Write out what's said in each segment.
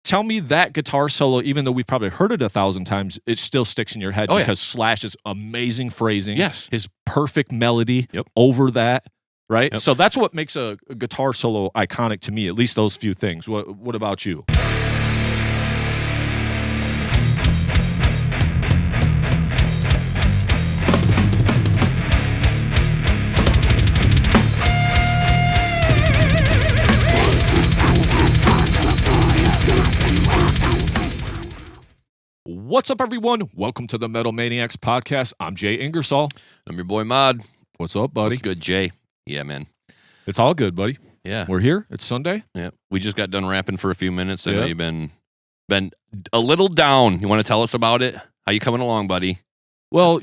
tell me that guitar solo, even though we've probably heard it 1,000 times, it still sticks in your head because Slash's amazing phrasing, his perfect melody over that, right? Yep. So that's what makes a guitar solo iconic to me, at least those few things. What about you? What's up, everyone? Welcome to the Metal Maniacs Podcast. I'm Jay Ingersoll. I'm your boy, Modd. What's up, buddy? What's good, Jay? Yeah, man. It's all good, buddy. Yeah. We're here. It's Sunday. Yeah. We just got done rapping for a few minutes. I know you've been a little down. You want to tell us about it? How you coming along, buddy? Well,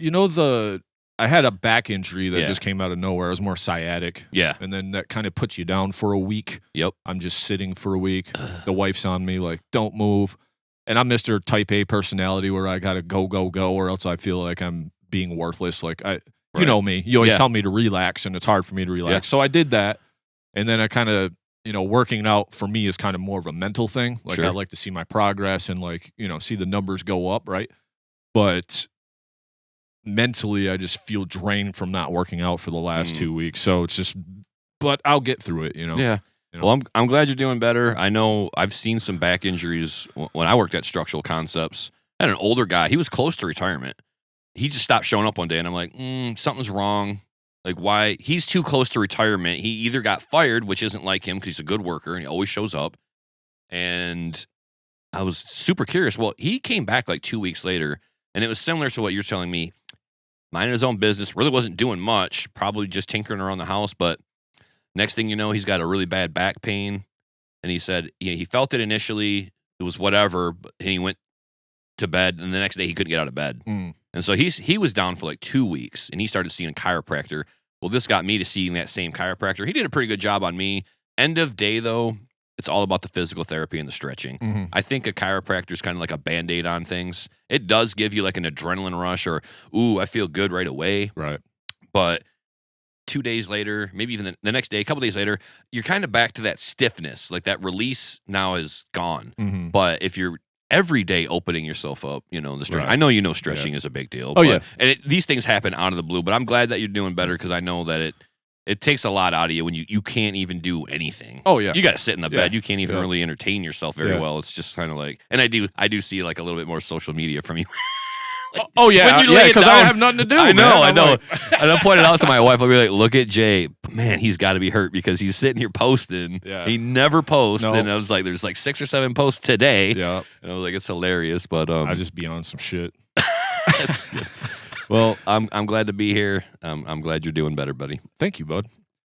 I had a back injury that just came out of nowhere. It was more sciatic. Yeah. And then that kind of puts you down for a week. Yep. I'm just sitting for a week. The wife's on me, like, don't move. And I'm Mr. Type A personality where I got to go, or else I feel like I'm being worthless. Like, you know me. You always tell me to relax, and it's hard for me to relax. Yeah. So I did that. And then I kind of, working out for me is kind of more of a mental thing. Like, I like to see my progress and, like, see the numbers go up, right? But mentally, I just feel drained from not working out for the last 2 weeks. So it's just, but I'll get through it, Yeah. Well, I'm glad you're doing better. I know I've seen some back injuries when I worked at Structural Concepts. I had an older guy. He was close to retirement. He just stopped showing up one day, and I'm like, something's wrong. Like, why? He's too close to retirement. He either got fired, which isn't like him because he's a good worker, and he always shows up. And I was super curious. Well, he came back like 2 weeks later, and it was similar to what you're telling me. Minding his own business, really wasn't doing much, probably just tinkering around the house, but next thing you know, he's got a really bad back pain, and he said he felt it initially. It was whatever, and he went to bed, and the next day he couldn't get out of bed. And so he was down for like 2 weeks, and he started seeing a chiropractor. Well, this got me to seeing that same chiropractor. He did a pretty good job on me. End of day, though, it's all about the physical therapy and the stretching. I think a chiropractor is kind of like a Band-Aid on things. It does give you like an adrenaline rush or, ooh, I feel good right away. Right. But 2 days later, maybe even the next day, a couple days later, you're kind of back to that stiffness. Like that release now is gone. But if you're every day opening yourself up, the stretching. I know stretching is a big deal. Oh, but, and these things happen out of the blue, but I'm glad that you're doing better because I know that it takes a lot out of you when you can't even do anything. Oh, yeah. You got to sit in the bed. You can't even really entertain yourself very well. It's just kind of like, and I do see like a little bit more social media from you. Because I have nothing to do. I know. And I pointed out to my wife, I'll be like, look at Jay. Man, he's got to be hurt because he's sitting here posting. Yeah. He never posts. Nope. And I was like, there's like 6 or 7 posts today. Yeah. And I was like, it's hilarious. But I just be on some shit. That's good. Well, I'm glad to be here. I'm glad you're doing better, buddy. Thank you, bud.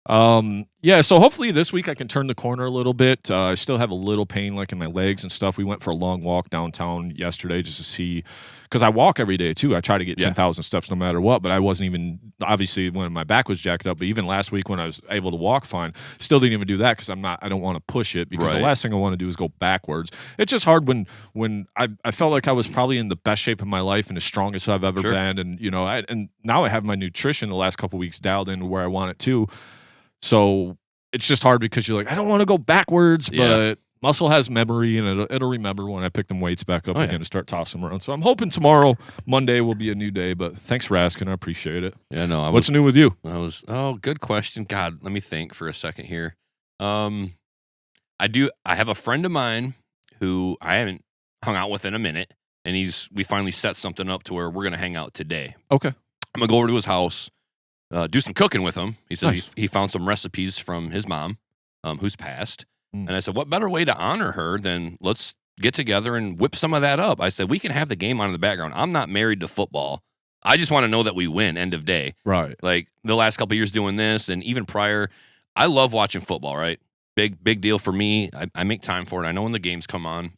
So hopefully this week I can turn the corner a little bit. I still have a little pain like in my legs and stuff. We went for a long walk downtown yesterday just to see, because I walk every day too. I try to get 10,000 steps no matter what, but I wasn't even, obviously when my back was jacked up, but even last week when I was able to walk fine, still didn't even do that because I don't want to push it because the last thing I want to do is go backwards. It's just hard when I felt like I was probably in the best shape of my life and the strongest I've ever been. And, and now I have my nutrition the last couple of weeks dialed in where I want it to. So it's just hard because you're like, I don't want to go backwards, but muscle has memory, and it'll remember when I pick them weights back up again to start tossing them around. So I'm hoping tomorrow, Monday, will be a new day, but thanks for asking. I appreciate it. Yeah, no. What's new with you? Good question. God, let me think for a second here. I have a friend of mine who I haven't hung out with in a minute, and we finally set something up to where we're going to hang out today. Okay. I'm going to go over to his house. Do some cooking with him. He says he found some recipes from his mom, who's passed. And I said, what better way to honor her than let's get together and whip some of that up. I said, we can have the game on in the background. I'm not married to football. I just want to know that we win, end of day. Right. Like the last couple of years doing this and even prior, I love watching football, right? Big deal for me. I make time for it. I know when the games come on.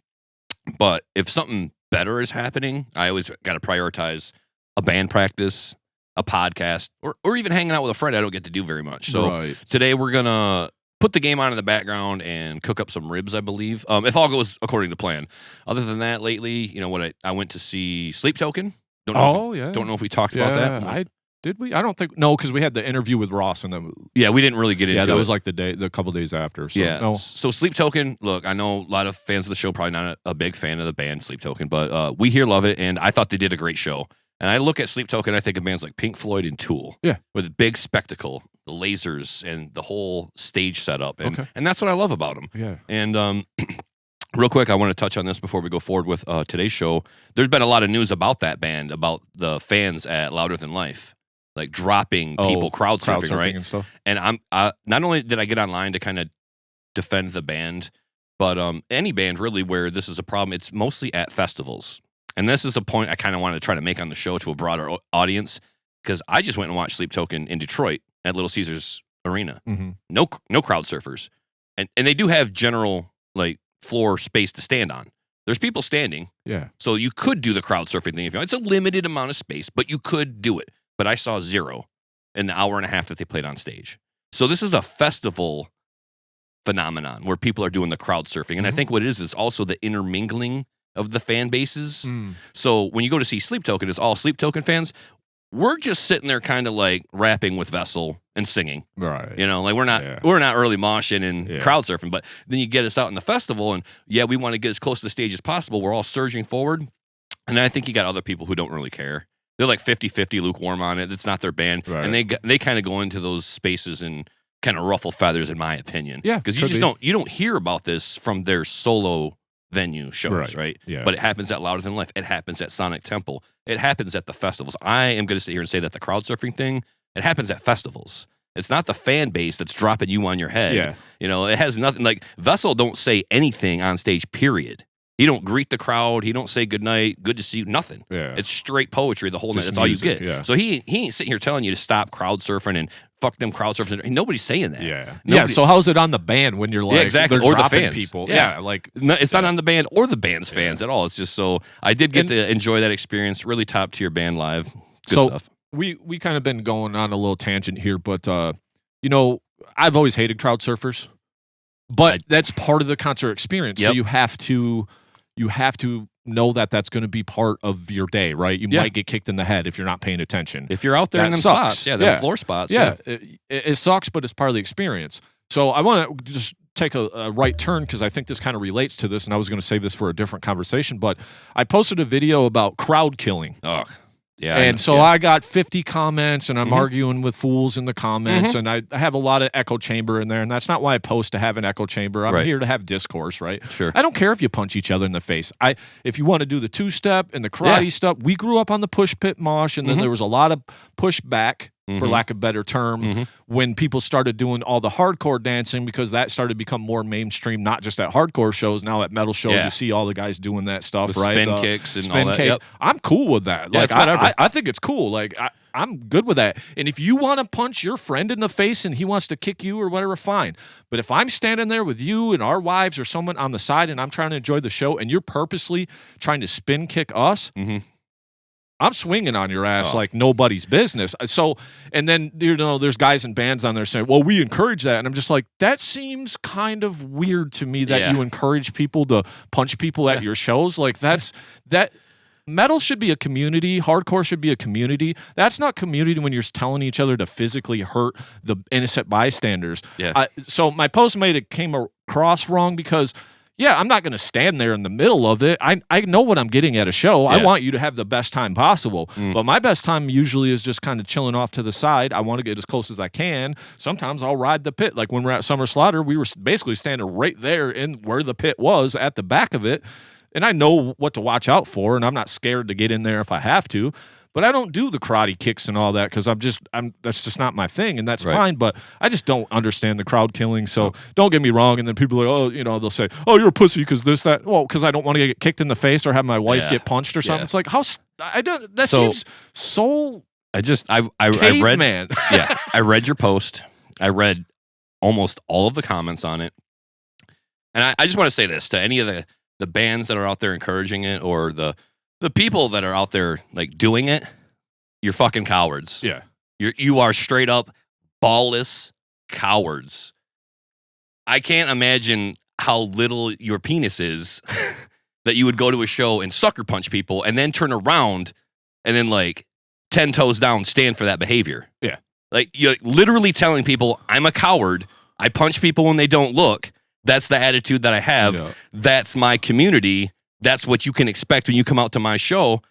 But if something better is happening, I always got to prioritize a band practice, a podcast, or even hanging out with a friend I don't get to do very much. So today we're going to put the game on in the background and cook up some ribs, I believe, if all goes according to plan. Other than that, lately, I went to see Sleep Token. Don't know if we talked about that. Did we? I don't think. No, because we had the interview with Ross and then. Yeah, we didn't really get into it. Yeah, that was like the couple days after. So, yeah. No. So Sleep Token, look, I know a lot of fans of the show probably not a big fan of the band Sleep Token, but we here love it, and I thought they did a great show. And I look at Sleep Token, I think of bands like Pink Floyd and Tool. Yeah. With big spectacle, the lasers, and the whole stage setup. And, Okay. and that's what I love about them. Yeah. And real quick, I want to touch on this before we go forward with today's show. There's been a lot of news about that band, about the fans at Louder Than Life, like dropping people crowd surfing, right? And stuff. And I'm not only did I get online to kind of defend the band, but any band really where this is a problem, it's mostly at festivals. And this is a point I kind of wanted to try to make on the show to a broader audience, because I just went and watched Sleep Token in Detroit at Little Caesars Arena. Mm-hmm. No crowd surfers, and they do have general like floor space to stand on. There's people standing, Yeah. so you could do the crowd surfing thing if you want. It's a limited amount of space, but you could do it. But I saw zero in the hour and a half that they played on stage. So this is a festival phenomenon where people are doing the crowd surfing, and I think what it is also the intermingling of the fan bases. So when you go to see Sleep Token, it's all Sleep Token fans. We're just sitting there kind of like rapping with Vessel and singing. Right. You know, like we're not really moshing and crowd surfing, but then you get us out in the festival and we want to get as close to the stage as possible. We're all surging forward. And I think you got other people who don't really care. They're like 50-50 lukewarm on it. It's not their band. Right. And they kind of go into those spaces and kind of ruffle feathers, in my opinion. Yeah. Because you don't hear about this from their solo venue shows, right? Yeah. But it happens at Louder Than Life. It happens at Sonic Temple. It happens at the festivals. I am going to sit here and say that the crowd surfing thing, it happens at festivals. It's not the fan base that's dropping you on your head. Yeah. You know, it has nothing, like Vessel don't say anything on stage, period. He don't greet the crowd. He don't say good night, good to see you, nothing. Yeah. It's straight poetry the whole night. That's music, all you get. Yeah. So he ain't sitting here telling you to stop crowd surfing and fuck them crowd surfers. Nobody's saying that. Yeah. Nobody, So how's it on the band when you're like, exactly. they're Or the dropping fans. people? Yeah. Like no, it's not on the band or the band's fans at all. It's just so I did get to enjoy that experience. Really top tier band live. Good stuff. We kind of been going on a little tangent here, but you know, I've always hated crowd surfers, but that's part of the concert experience. Yep. So you have to know that that's going to be part of your day, right? You might get kicked in the head if you're not paying attention. If you're out there in them spots, them floor spots. Yeah, it sucks, but it's part of the experience. So I want to just take a right turn because I think this kind of relates to this, and I was going to save this for a different conversation, but I posted a video about crowd killing. Oh, yeah. And so I got 50 comments, and I'm arguing with fools in the comments, and I have a lot of echo chamber in there, and that's not why I post to have an echo chamber. I'm here to have discourse, right? Sure. I don't care if you punch each other in the face. If you want to do the two-step and the karate stuff, we grew up on the push pit mosh, and then there was a lot of pushback, for lack of a better term, when people started doing all the hardcore dancing because that started to become more mainstream, not just at hardcore shows. Now at metal shows, you see all the guys doing that stuff, the right? Spin kicks and all that. Yep. I'm cool with that. Yeah, like, whatever. I think it's cool. Like, I'm good with that. And if you want to punch your friend in the face and he wants to kick you or whatever, fine. But if I'm standing there with you and our wives or someone on the side and I'm trying to enjoy the show and you're purposely trying to spin kick us, I'm swinging on your ass like nobody's business. So, and then, you know, there's guys and bands on there saying, well, we encourage that. And I'm just like, that seems kind of weird to me that you encourage people to punch people at your shows. Like, that metal should be a community. Hardcore should be a community. That's not community when you're telling each other to physically hurt the innocent bystanders. Yeah. So my post came across wrong because I'm not going to stand there in the middle of it. I know what I'm getting at a show. I want you to have the best time possible. But my best time usually is just kind of chilling off to the side. I want to get as close as I can. Sometimes I'll ride the pit. Like when we're at Summer Slaughter, we were basically standing right there in where the pit was at the back of it. And I know what to watch out for, and I'm not scared to get in there if I have to. But I don't do the karate kicks and all that because that's just not my thing, and that's fine. But I just don't understand the crowd killing. So don't get me wrong. And then people are like, they'll say, oh, you're a pussy because this, that. Well, because I don't want to get kicked in the face or have my wife get punched or something. Yeah. It's like, seems so I read, man. I read your post. I read almost all of the comments on it. And I just want to say this to any of the bands that are out there encouraging it or the people that are out there like doing it, you're fucking cowards. Yeah. You are straight up ballless cowards. I can't imagine how little your penis is that you would go to a show and sucker punch people and then turn around and then like 10 toes down, stand for that behavior. Yeah. Like, you're literally telling people, I'm a coward. I punch people when they don't look. That's the attitude that I have. Yeah. That's my community. That's what you can expect when you come out to my show.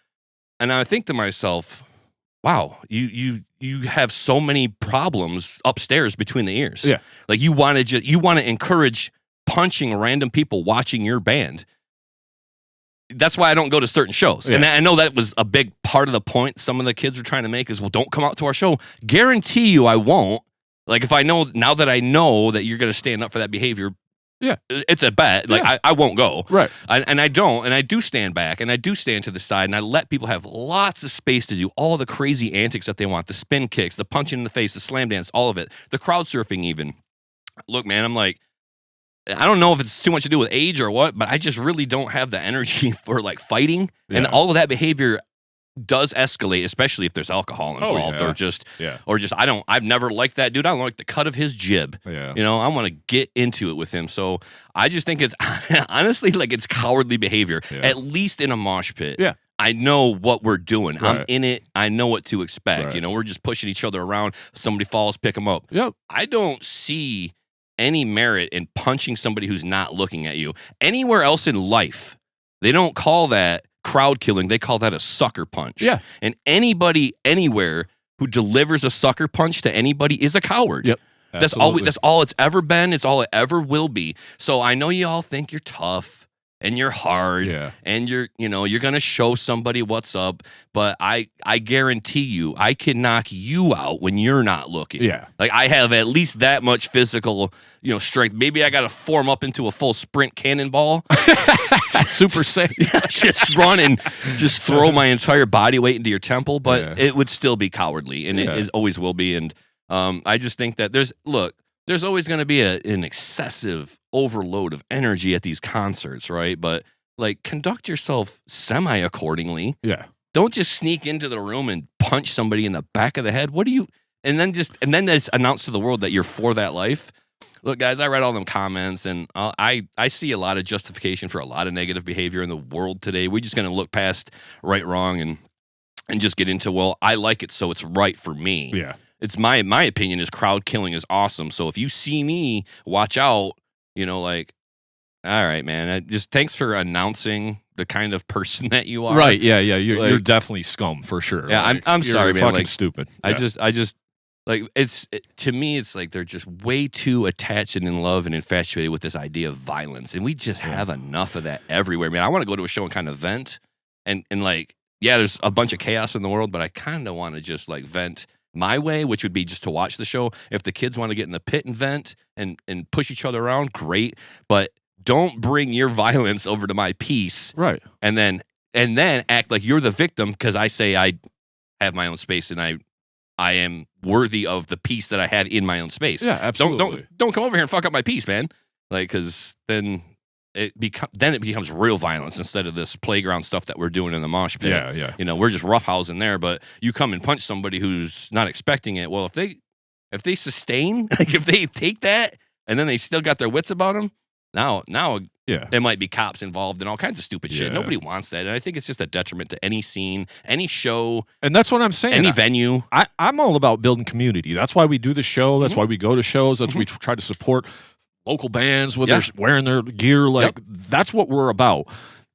And I think to myself, wow, you have so many problems upstairs between the ears. Yeah. Like, you want to encourage punching random people watching your band. That's why I don't go to certain shows. Yeah. And I know that was a big part of the point some of the kids are trying to make is, well, don't come out to our show. Guarantee you I won't. Like, if I know, now that I know that you're going to stand up for that behavior, yeah, it's a bet. Like, yeah. I won't go. Right. And I don't. And I do stand back. And I do stand to the side. And I let people have lots of space to do all the crazy antics that they want. The spin kicks, the punching in the face, the slam dance, all of it. The crowd surfing even. Look, man, I'm like, I don't know if it's too much to do with age or what, but I just really don't have the energy for, like, fighting. Yeah. And all of that behavior does escalate, especially if there's alcohol involved yeah. or just I've never liked that dude. I don't like the cut of his jib. Yeah. You know, I want to get into it with him. So I just think it's honestly, like, it's cowardly behavior, at least in a mosh pit. Yeah. I know what we're doing. Right. I'm in it. I know what to expect. Right. You know, we're just pushing each other around. Somebody falls, pick them up. Yep. I don't see any merit in punching somebody who's not looking at you. Anywhere else in life, they don't call that crowd killing. They call that a sucker punch. Yeah. And anybody anywhere who delivers a sucker punch to anybody is a coward. Yep. That's all it's ever been. It's all it ever will be. So I know you all think you're tough and you're hard and you're going to show somebody what's up, but I guarantee you I can knock you out when you're not looking. Yeah. Like, I have at least that much physical, strength. Maybe I got to form up into a full sprint cannonball. Super safe. Just run and just throw my entire body weight into your temple, but it would still be cowardly, and it always will be. And I just think that there's always going to be an excessive overload of energy at these concerts, right? But, like, conduct yourself semi-accordingly. Yeah. Don't just sneak into the room and punch somebody in the back of the head. And then it's announced to the world that you're for that life. Look, guys, I read all them comments, and I see a lot of justification for a lot of negative behavior in the world today. We're just going to look past right, wrong, and just get into, well, I like it, so it's right for me. Yeah. It's my opinion is crowd killing is awesome. So if you see me, watch out, like, all right, man, just thanks for announcing the kind of person that you are. Right. Yeah. Yeah. You're definitely scum for sure. Yeah. Like, I'm sorry, man. Fucking Like, stupid. I Yeah. just like, to me, it's like they're just way too attached and in love and infatuated with this idea of violence. And we just have enough of that everywhere, man. I want to go to a show and kind of vent and like, yeah, there's a bunch of chaos in the world, but I kind of want to just, like, vent my way, which would be just to watch the show. If the kids want to get in the pit and vent and push each other around, great. But don't bring your violence over to my piece. Right. And then act like you're the victim because I say I have my own space and I am worthy of the peace that I have in my own space. Yeah, absolutely. Don't come over here and fuck up my peace, man. Like, because then it becomes real violence instead of this playground stuff that we're doing in the mosh pit. Yeah, yeah. We're just roughhousing there, but you come and punch somebody who's not expecting it. Well, if they sustain, like, if they take that and then they still got their wits about them, now there might be cops involved and all kinds of stupid shit. Nobody wants that. And I think it's just a detriment to any scene, any show. And that's what I'm saying. Any venue. I'm all about building community. That's why we do the show. That's why we go to shows. That's why we try to support local bands with their wearing their gear. Like, that's what we're about.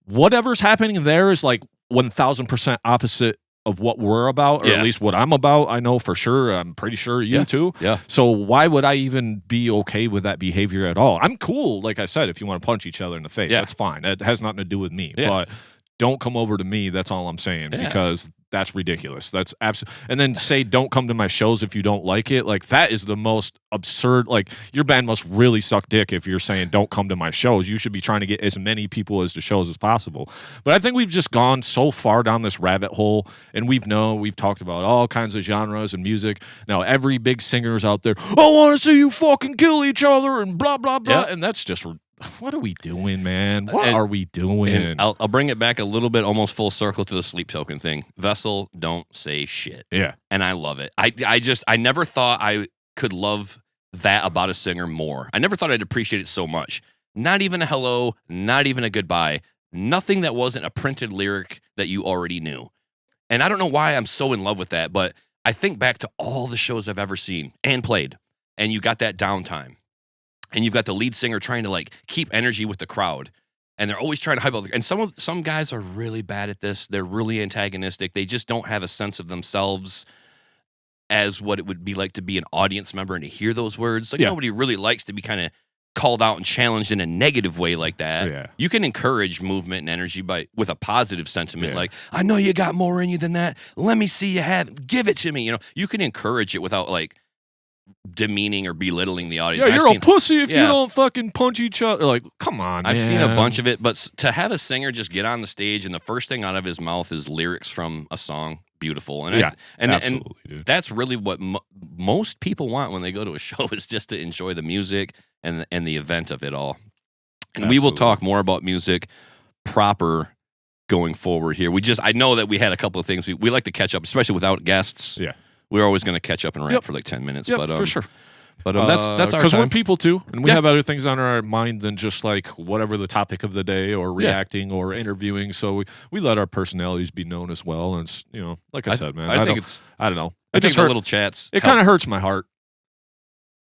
Whatever's happening there is, like, 1,000% opposite of what we're about, or at least what I'm about. I know for sure. I'm pretty sure you too. Yeah. So why would I even be okay with that behavior at all? I'm cool, like I said, if you want to punch each other in the face, that's fine. It has nothing to do with me. Yeah. But don't come over to me. That's all I'm saying, because that's ridiculous. That's absolutely. And then say don't come to my shows if you don't like it. Like, that is the most absurd. Like, your band must really suck dick if you're saying don't come to my shows. You should be trying to get as many people as to shows as possible. But I think we've just gone so far down this rabbit hole, and we've talked about all kinds of genres and music. Now every big singer's out there, I want to see you fucking kill each other and blah blah blah. And that's just, what are we doing, man? What are we doing? I'll bring it back a little bit, almost full circle to the sleep token thing. Vessel, don't say shit. Yeah. And I love it. I never thought I could love that about a singer more. I never thought I'd appreciate it so much. Not even a hello, not even a goodbye. Nothing that wasn't a printed lyric that you already knew. And I don't know why I'm so in love with that, but I think back to all the shows I've ever seen and played, and you got that downtime, and you've got the lead singer trying to like keep energy with the crowd, and they're always trying to hype up. And some guys are really bad at this. They're really antagonistic. They just don't have a sense of themselves as what it would be like to be an audience member and to hear those words. Like nobody really likes to be kind of called out and challenged in a negative way like that. Yeah. You can encourage movement and energy with a positive sentiment, like, I know you got more in you than that. Let me see you have it. Give it to me. You know, you can encourage it without like demeaning or belittling the audience. Yeah, you're a pussy if you don't fucking punch each other. Like, come on, I've seen a bunch of it, but to have a singer just get on the stage and the first thing out of his mouth is lyrics from a song, beautiful. And absolutely, dude. That's really what most people want when they go to a show, is just to enjoy the music and the event of it all. And we will talk more about music proper going forward here. I know that we had a couple of things we like to catch up, especially without guests. Yeah. We're always going to catch up and rant for like 10 minutes. Yep, but for sure. But that's our because time. we're people too, and we have other things on our mind than just like whatever the topic of the day or reacting or interviewing. So we let our personalities be known as well. And it's, like I said, man, I don't know. I think the little chats. It kind of hurts my heart.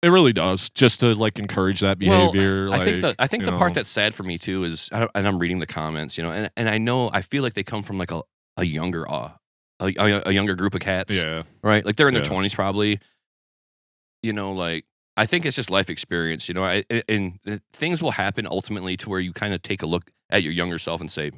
It really does, just to like encourage that behavior. Well, I think the part that's sad for me too is, and I'm reading the comments, and I feel like they come from like a younger group of cats. Yeah. Right? Like they're in their 20s probably. Like I think it's just life experience, and things will happen ultimately to where you kind of take a look at your younger self and say,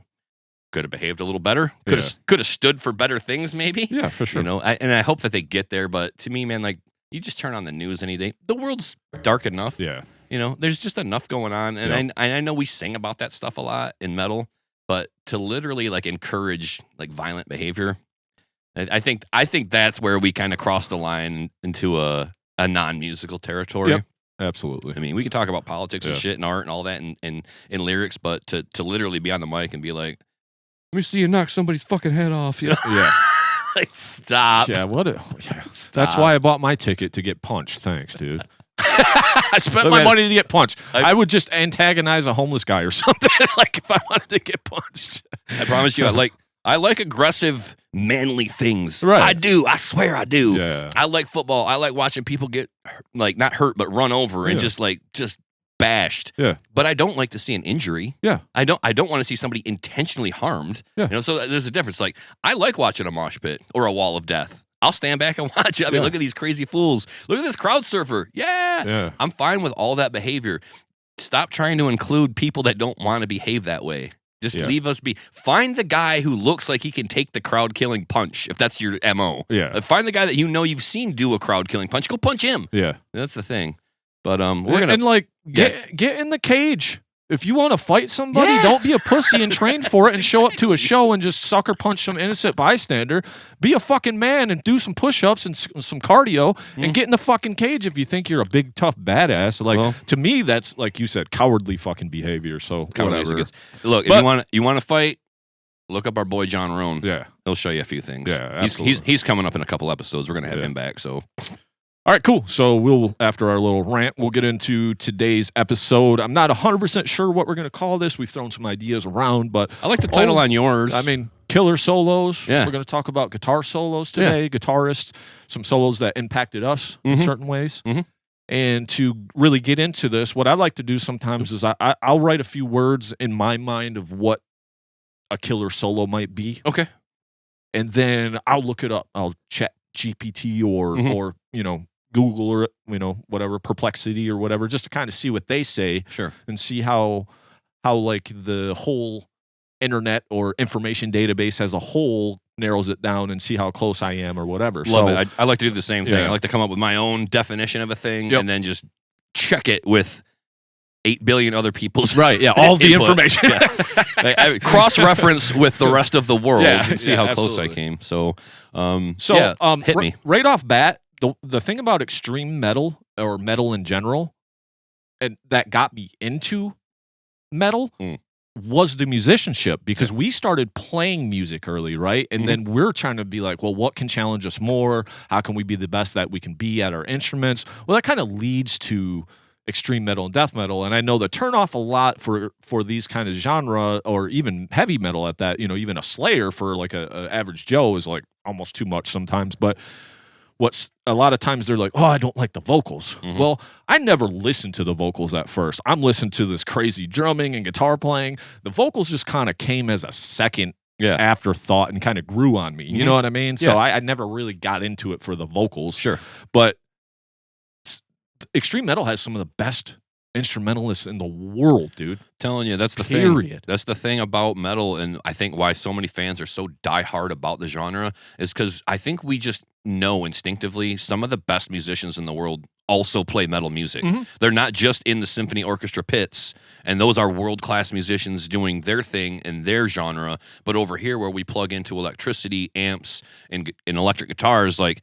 could have behaved a little better. Could have stood for better things maybe. Yeah, for sure. And I hope that they get there, but to me, man, like you just turn on the news any day. The world's dark enough. Yeah. There's just enough going on. And I know we sing about that stuff a lot in metal, but to literally like encourage like violent behavior, I think that's where we kind of cross the line into a non-musical territory. Yep, absolutely. I mean, we can talk about politics and shit and art and all that and lyrics, but to literally be on the mic and be like, let me see you knock somebody's fucking head off. Yeah. Like, stop. Yeah, Stop. That's why I bought my ticket, to get punched. Thanks, dude. I spent my money to get punched. I would just antagonize a homeless guy or something, like if I wanted to get punched. I promise you, I like aggressive, manly things. Right. I do. I swear I do. Yeah. I like football. I like watching people get, like, not hurt, but run over and just bashed. Yeah. But I don't like to see an injury. Yeah. I don't want to see somebody intentionally harmed. Yeah. So there's a difference. Like, I like watching a mosh pit or a wall of death. I'll stand back and watch it. I mean, look at these crazy fools. Look at this crowd surfer. Yeah. I'm fine with all that behavior. Stop trying to include people that don't want to behave that way. Just leave us be. Find the guy who looks like he can take the crowd-killing punch, if that's your MO. Yeah. Find the guy that you've seen do a crowd-killing punch. Go punch him. Yeah. That's the thing. But we're gonna get in the cage. If you want to fight somebody, don't be a pussy and train for it and show up to a show and just sucker punch some innocent bystander. Be a fucking man and do some push-ups and some cardio and get in the fucking cage if you think you're a big, tough badass. Like, to me, that's, like you said, cowardly fucking behavior. So, whatever. Look, if you want to fight, look up our boy John Roan. Yeah. He'll show you a few things. Yeah, absolutely. He's coming up in a couple episodes. We're going to have him back, so... All right, cool. So after our little rant, we'll get into today's episode. I'm not 100% sure what we're going to call this. We've thrown some ideas around, but... I like the title on yours. I mean, killer solos. Yeah. We're going to talk about guitar solos today, guitarists, some solos that impacted us in certain ways. Mm-hmm. And to really get into this, what I like to do sometimes is I'll write a few words in my mind of what a killer solo might be. Okay. And then I'll look it up. I'll chat GPT or Google or whatever, Perplexity or whatever, just to kind of see what they say. Sure. And see how like the whole internet or information database as a whole narrows it down and see how close I am or whatever. Love it. I like to do the same thing. Yeah. I like to come up with my own definition of a thing and then just check it with 8 billion other people's all the information. I cross-reference with the rest of the world and see how close I came. So hit me. Right off bat, the thing about extreme metal or metal in general, and that got me into metal was the musicianship, because we started playing music early, right? And then we're trying to be like, well, what can challenge us more? How can we be the best that we can be at our instruments? Well, that kind of leads to extreme metal and death metal. And I know the turnoff a lot for these kind of genre, or even heavy metal at that, even a Slayer for like a average Joe is like almost too much sometimes. But what's a lot of times they're like, oh, I don't like the vocals. Mm-hmm. Well, I never listened to the vocals at first. I'm listening to this crazy drumming and guitar playing. The vocals just kind of came as a second afterthought and kind of grew on me. You know what I mean? So I never really got into it for the vocals. Sure. But extreme metal has some of the best instrumentalists in the world, dude. Telling you, that's the thing. That's the thing about metal, and I think why so many fans are so diehard about the genre is because I think we just know instinctively some of the best musicians in the world also play metal music. They're not just in the symphony orchestra pits, and those are world-class musicians doing their thing in their genre, but over here where we plug into electricity, amps, and electric guitars, like,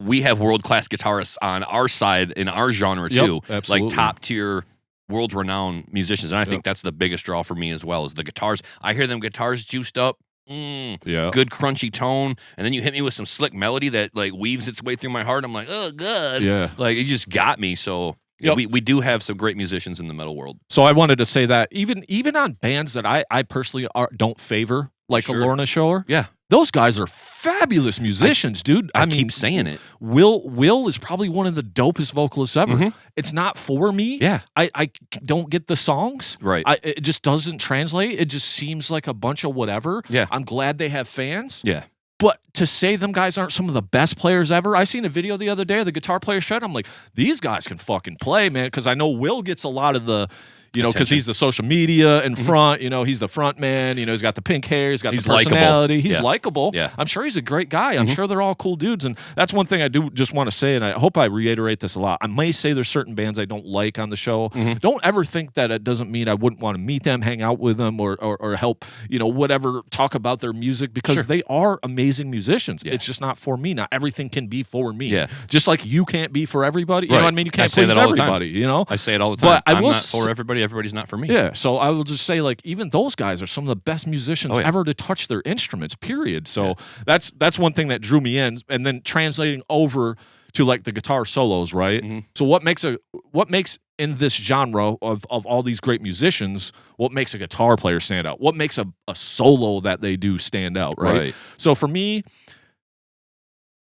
we have world-class guitarists on our side in our genre too, absolutely. like top-tier, world-renowned musicians. And I think that's the biggest draw for me as well, is the guitars. I hear them guitars juiced up, good crunchy tone, and then you hit me with some slick melody that like weaves its way through my heart. I'm like, oh, good. Yeah. Like, it just got me. So we do have some great musicians in the metal world. So I wanted to say that even on bands that I personally don't favor, like a Lorna Shore. Yeah. Those guys are fabulous musicians, dude. I mean, keep saying it. Will is probably one of the dopest vocalists ever. It's not for me. Yeah. I don't get the songs. Right. It just doesn't translate. It just seems like a bunch of whatever. Yeah. I'm glad they have fans. Yeah. But to say them guys aren't some of the best players ever, I seen a video the other day of the guitar player shred. I'm like, these guys can fucking play, man. Because I know Will gets a lot of the, because he's the social media in front. He's the front man. He's got the pink hair. He's got the personality. Likeable. He's likable. Yeah. I'm sure he's a great guy. I'm sure they're all cool dudes. And that's one thing I do just want to say, and I hope I reiterate this a lot. I may say there's certain bands I don't like on the show. Don't ever think that it doesn't mean I wouldn't want to meet them, hang out with them, or help, whatever, talk about their music, because they are amazing musicians. It's just not for me. Not everything can be for me. Yeah. Just like you can't be for everybody. You know what I mean? You can't say please that all everybody. the time. I say it all the time. But I'm not for everybody. Everybody's not for me. Yeah, so I will just say, like, even those guys are some of the best musicians ever to touch their instruments, period. So that's one thing that drew me in. And then translating over to, like, the guitar solos, right? So what makes in this genre of all these great musicians, what makes a guitar player stand out? What makes a solo that they do stand out, right? So for me,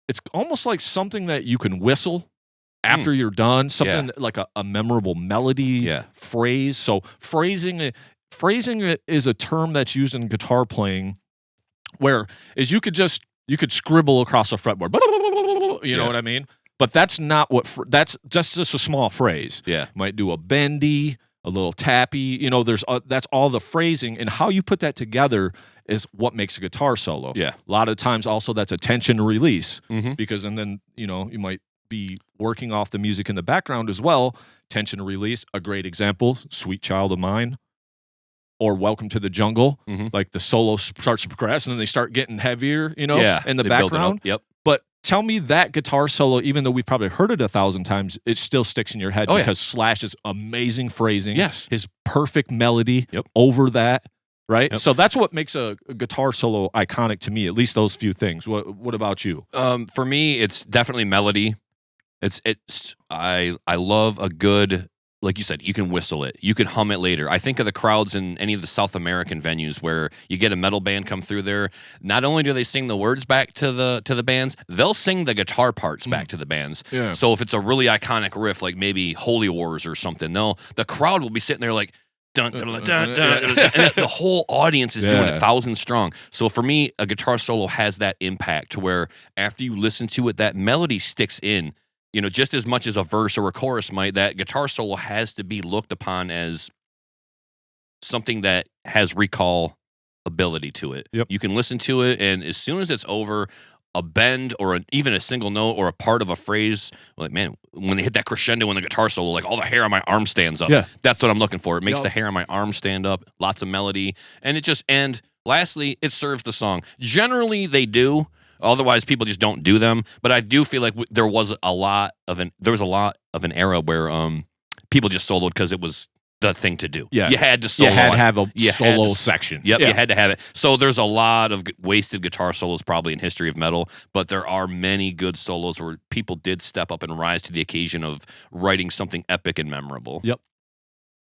it's almost like something that you can whistle after you're done, something like a memorable melody, phrase. So phrasing is a term that's used in guitar playing, where is you could scribble across a fretboard, you know what I mean? But that's not that's just a small phrase. Yeah, you might do a bendy, a little tappy. There's that's all the phrasing, and how you put that together is what makes a guitar solo. Yeah, a lot of times also that's a tension release, because and then you might be working off the music in the background as well. Tension release, a great example, Sweet Child of Mine, or Welcome to the Jungle. Like the solo starts to progress and then they start getting heavier, in the background. Yep. But tell me that guitar solo, even though we've probably heard it 1,000 times, it still sticks in your head because Slash's amazing phrasing, his perfect melody over that. Right, so that's what makes a guitar solo iconic to me. At least those few things. What about you? For me, it's definitely melody. I love a good, like you said, you can whistle it, you can hum it later. I think of the crowds in any of the South American venues where you get a metal band come through there. Not only do they sing the words back to the bands, they'll sing the guitar parts back to the bands. Yeah. So if it's a really iconic riff, like maybe Holy Wars or something, the crowd will be sitting there like, dun, dun, dun, dun, dun, and the whole audience is doing 1,000 strong. So for me, a guitar solo has that impact to where after you listen to it, that melody sticks in. Just as much as a verse or a chorus might, that guitar solo has to be looked upon as something that has recall ability to it. Yep. You can listen to it, and as soon as it's over, a bend or even a single note or a part of a phrase, like, man, when they hit that crescendo in the guitar solo, like all the hair on my arm stands up. Yeah. That's what I'm looking for. It makes the hair on my arm stand up, lots of melody, and lastly, it serves the song. Generally, they do. Otherwise, people just don't do them. But I do feel like there was a lot of an era where people just soloed because it was the thing to do. Yeah. You had to solo. You had to have a solo section. Yep, Yeah. you had to have it. So there's a lot of wasted guitar solos probably in history of metal, but there are many good solos where people did step up and rise to the occasion of writing something epic and memorable. Yep.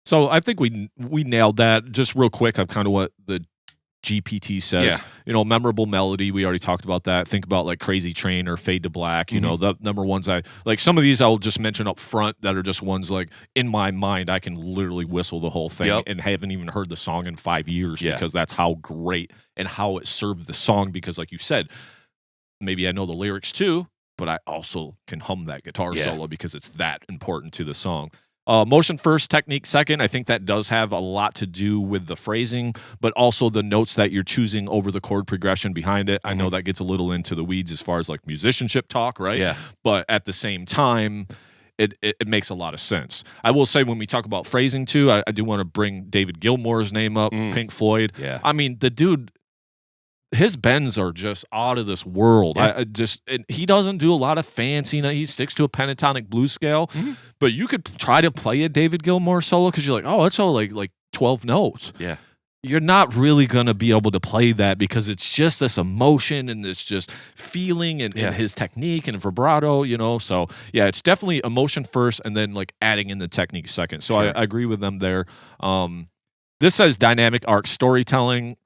So I think we nailed that. Just real quick, I'm kind of what the GPT says. Yeah. Memorable melody. We already talked about that. Think about like Crazy Train or Fade to Black. The number ones I like. Some of these I'll just mention up front that are just ones like in my mind I can literally whistle the whole thing and haven't even heard the song in 5 years because that's how great and how it served the song. Because like you said, maybe I know the lyrics too, but I also can hum that guitar solo because it's that important to the song. Motion first, technique second. I think that does have a lot to do with the phrasing, but also the notes that you're choosing over the chord progression behind it. I know that gets a little into the weeds as far as like musicianship talk, right? Yeah. But at the same time, it makes a lot of sense. I will say when we talk about phrasing too, I do want to bring David Gilmour's name up, Pink Floyd. Yeah. I mean, the dude, his bends are just out of this world. Yeah. He doesn't do a lot of fancy. He sticks to a pentatonic blues scale. But you could try to play a David Gilmour solo because you're like, oh, it's all like 12 notes. Yeah. You're not really gonna be able to play that because it's just this emotion and this just feeling and his technique and vibrato. So yeah, it's definitely emotion first and then like adding in the technique second. So I agree with them there. This says dynamic arc storytelling.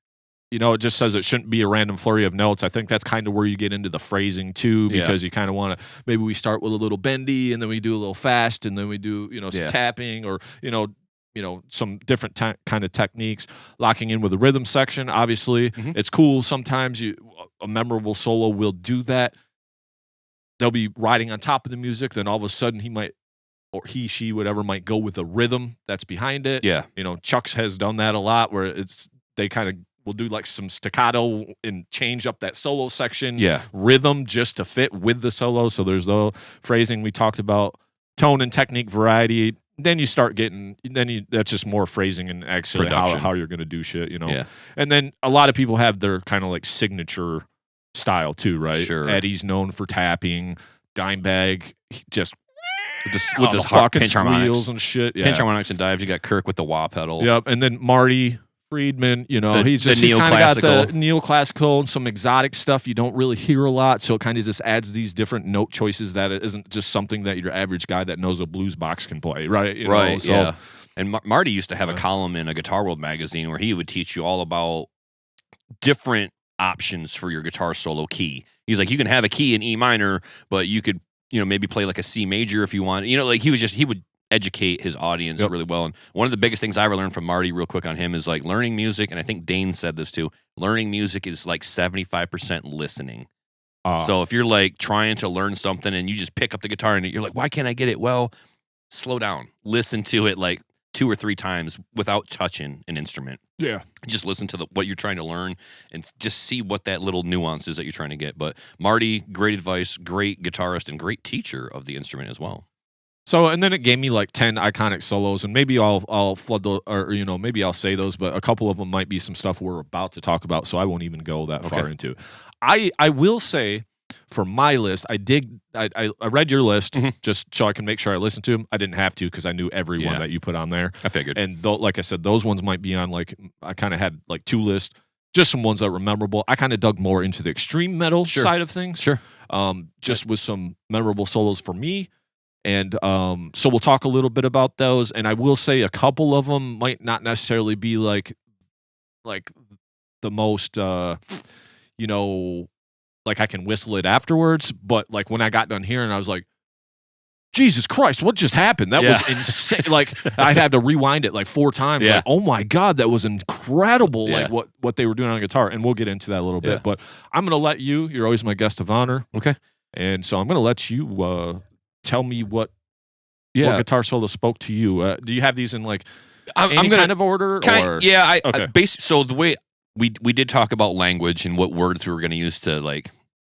It just says it shouldn't be a random flurry of notes. I think that's kind of where you get into the phrasing too, because you kind of want to, maybe we start with a little bendy and then we do a little fast and then we do, some tapping or, some different kind of techniques, locking in with the rhythm section. Obviously it's cool. Sometimes a memorable solo will do that. They'll be riding on top of the music. Then all of a sudden she, whatever might go with the rhythm that's behind it. Yeah. Chuck's has done that a lot where they kind of, we'll do like some staccato and change up that solo section rhythm just to fit with the solo. So there's the phrasing we talked about, tone and technique variety. Then you start getting, that's just more phrasing and actually how you're going to do shit, Yeah. And then a lot of people have their kind of like signature style too, right? Sure. Eddie's known for tapping. Dimebag, just with this pinch harmonics and shit. Yeah. Pinch harmonics and dives. You got Kirk with the wah pedal. Yep. And then Marty Friedman, he's kind of got the neoclassical and some exotic stuff you don't really hear a lot, so it kind of just adds these different note choices that it isn't just something that your average guy that knows a blues box can play, right? Yeah. And Marty used to have a column in a Guitar World magazine where he would teach you all about different options for your guitar solo key. He's like, you can have a key in E minor, but you could, maybe play like a C major if you want. He would educate his audience really well. And one of the biggest things I ever learned from Marty real quick on him is like learning music. And I think Dane said this too. Learning music is like 75% listening. So if you're like trying to learn something and you just pick up the guitar and you're like, why can't I get it? Well, slow down. Listen to it like 2 or 3 times without touching an instrument. Yeah. Just listen to what you're trying to learn and just see what that little nuance is that you're trying to get. But Marty, great advice, great guitarist, and great teacher of the instrument as well. So, and then it gave me like 10 iconic solos, and maybe I'll flood those, or maybe I'll say those, but a couple of them might be some stuff we're about to talk about, so I won't even go that far into. I will say, for my list, I read your list just so I can make sure I listen to them. I didn't have to because I knew every one that you put on there. I figured, and like I said, those ones might be on like I kind of had like 2 lists, just some ones that were memorable. I kind of dug more into the extreme metal side of things, just with some memorable solos for me. And so we'll talk a little bit about those. And I will say a couple of them might not necessarily be like the most, like I can whistle it afterwards. But like when I got done hearing, I was like, Jesus Christ, what just happened? That was insane. Like I'd have to rewind it like 4 times. Like, oh my God, that was incredible. Like what they were doing on guitar. And we'll get into that a little bit. But I'm going to let you're always my guest of honor. Okay. And so I'm going to let you tell me what guitar solo spoke to you. Do you have these in like any kind of order? So the way we did talk about language and what words we were going to use to like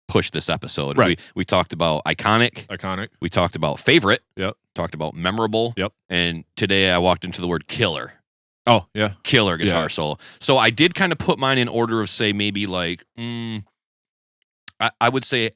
push this episode. Right. We talked about iconic. We talked about favorite. Yep. Talked about memorable. Yep. And today I walked into the word killer. Oh, yeah. Killer guitar solo. So I did kind of put mine in order of, say, maybe like, I would say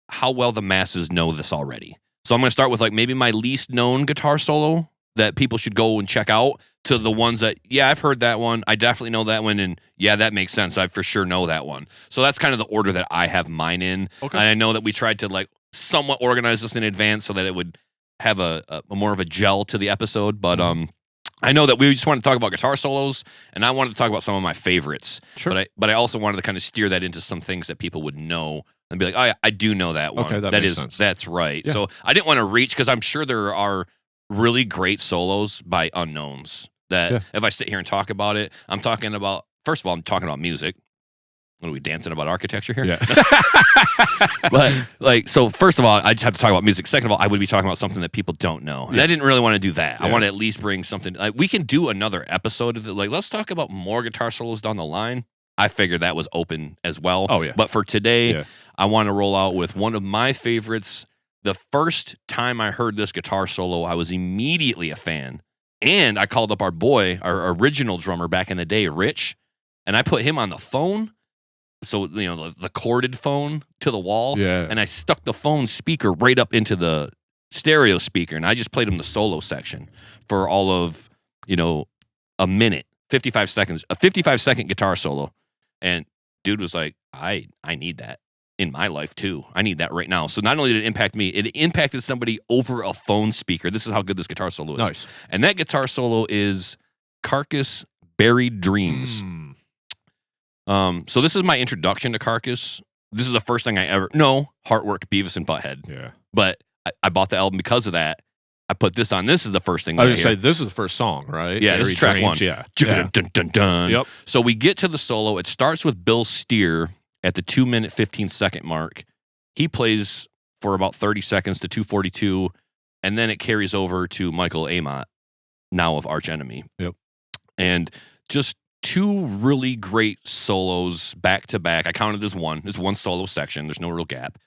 how well the masses know this already. So I'm going to start with like maybe my least known guitar solo that people should go and check out to the ones that, yeah, I've heard that one. I definitely know that one. And yeah, that makes sense. I for sure know that one. So that's kind of the order that I have mine in. Okay. And I know that we tried to like somewhat organize this in advance so that it would have a more of a gel to the episode. But I know that we just wanted to talk about guitar solos, and I wanted to talk about some of my favorites. Sure. But I also wanted to kind of steer that into some things that people would know and be like, oh, yeah, I do know that one. Okay, that makes sense. That's right. Yeah. So I didn't want to reach, because I'm sure there are really great solos by unknowns that if I sit here and talk about it, I'm talking about, first of all, I'm talking about music. What are we dancing about architecture here? Yeah. But like, so first of all, I just have to talk about music. Second of all, I would be talking about something that people don't know. And I didn't really want to do that. I want to at least bring something. Like, we can do another episode of it. Like, let's talk about more guitar solos down the line. I figured that was open as well. Oh, yeah. But for today, I want to roll out with one of my favorites. The first time I heard this guitar solo, I was immediately a fan. And I called up our boy, our original drummer back in the day, Rich, and I put him on the phone. So, you know, the corded phone to the wall. Yeah. And I stuck the phone speaker right up into the stereo speaker. And I just played him the solo section for all of, you know, a minute, 55 seconds, a 55-second guitar solo. And dude was like, I need that in my life too. I need that right now. So not only did it impact me, it impacted somebody over a phone speaker. This is how good this guitar solo is. Nice. And that guitar solo is Carcass Buried Dreams. So this is my introduction to Carcass. This is the first thing I ever... No, Heartwork, Beavis and Butthead. Yeah. But I bought the album because of that. I put this on. This is the first thing I that was going to say, this is the first song, right? Yeah, this is track one. Yeah. Dun, dun, dun, dun. Yep. So we get to the solo. It starts with Bill Steer at the 2-minute, 15-second mark. He plays for about 30 seconds to 2:42, and then it carries over to Michael Amott, now of Arch Enemy. Yep. And just two really great solos back to back. I counted as one. It's one solo section. There's no real gap.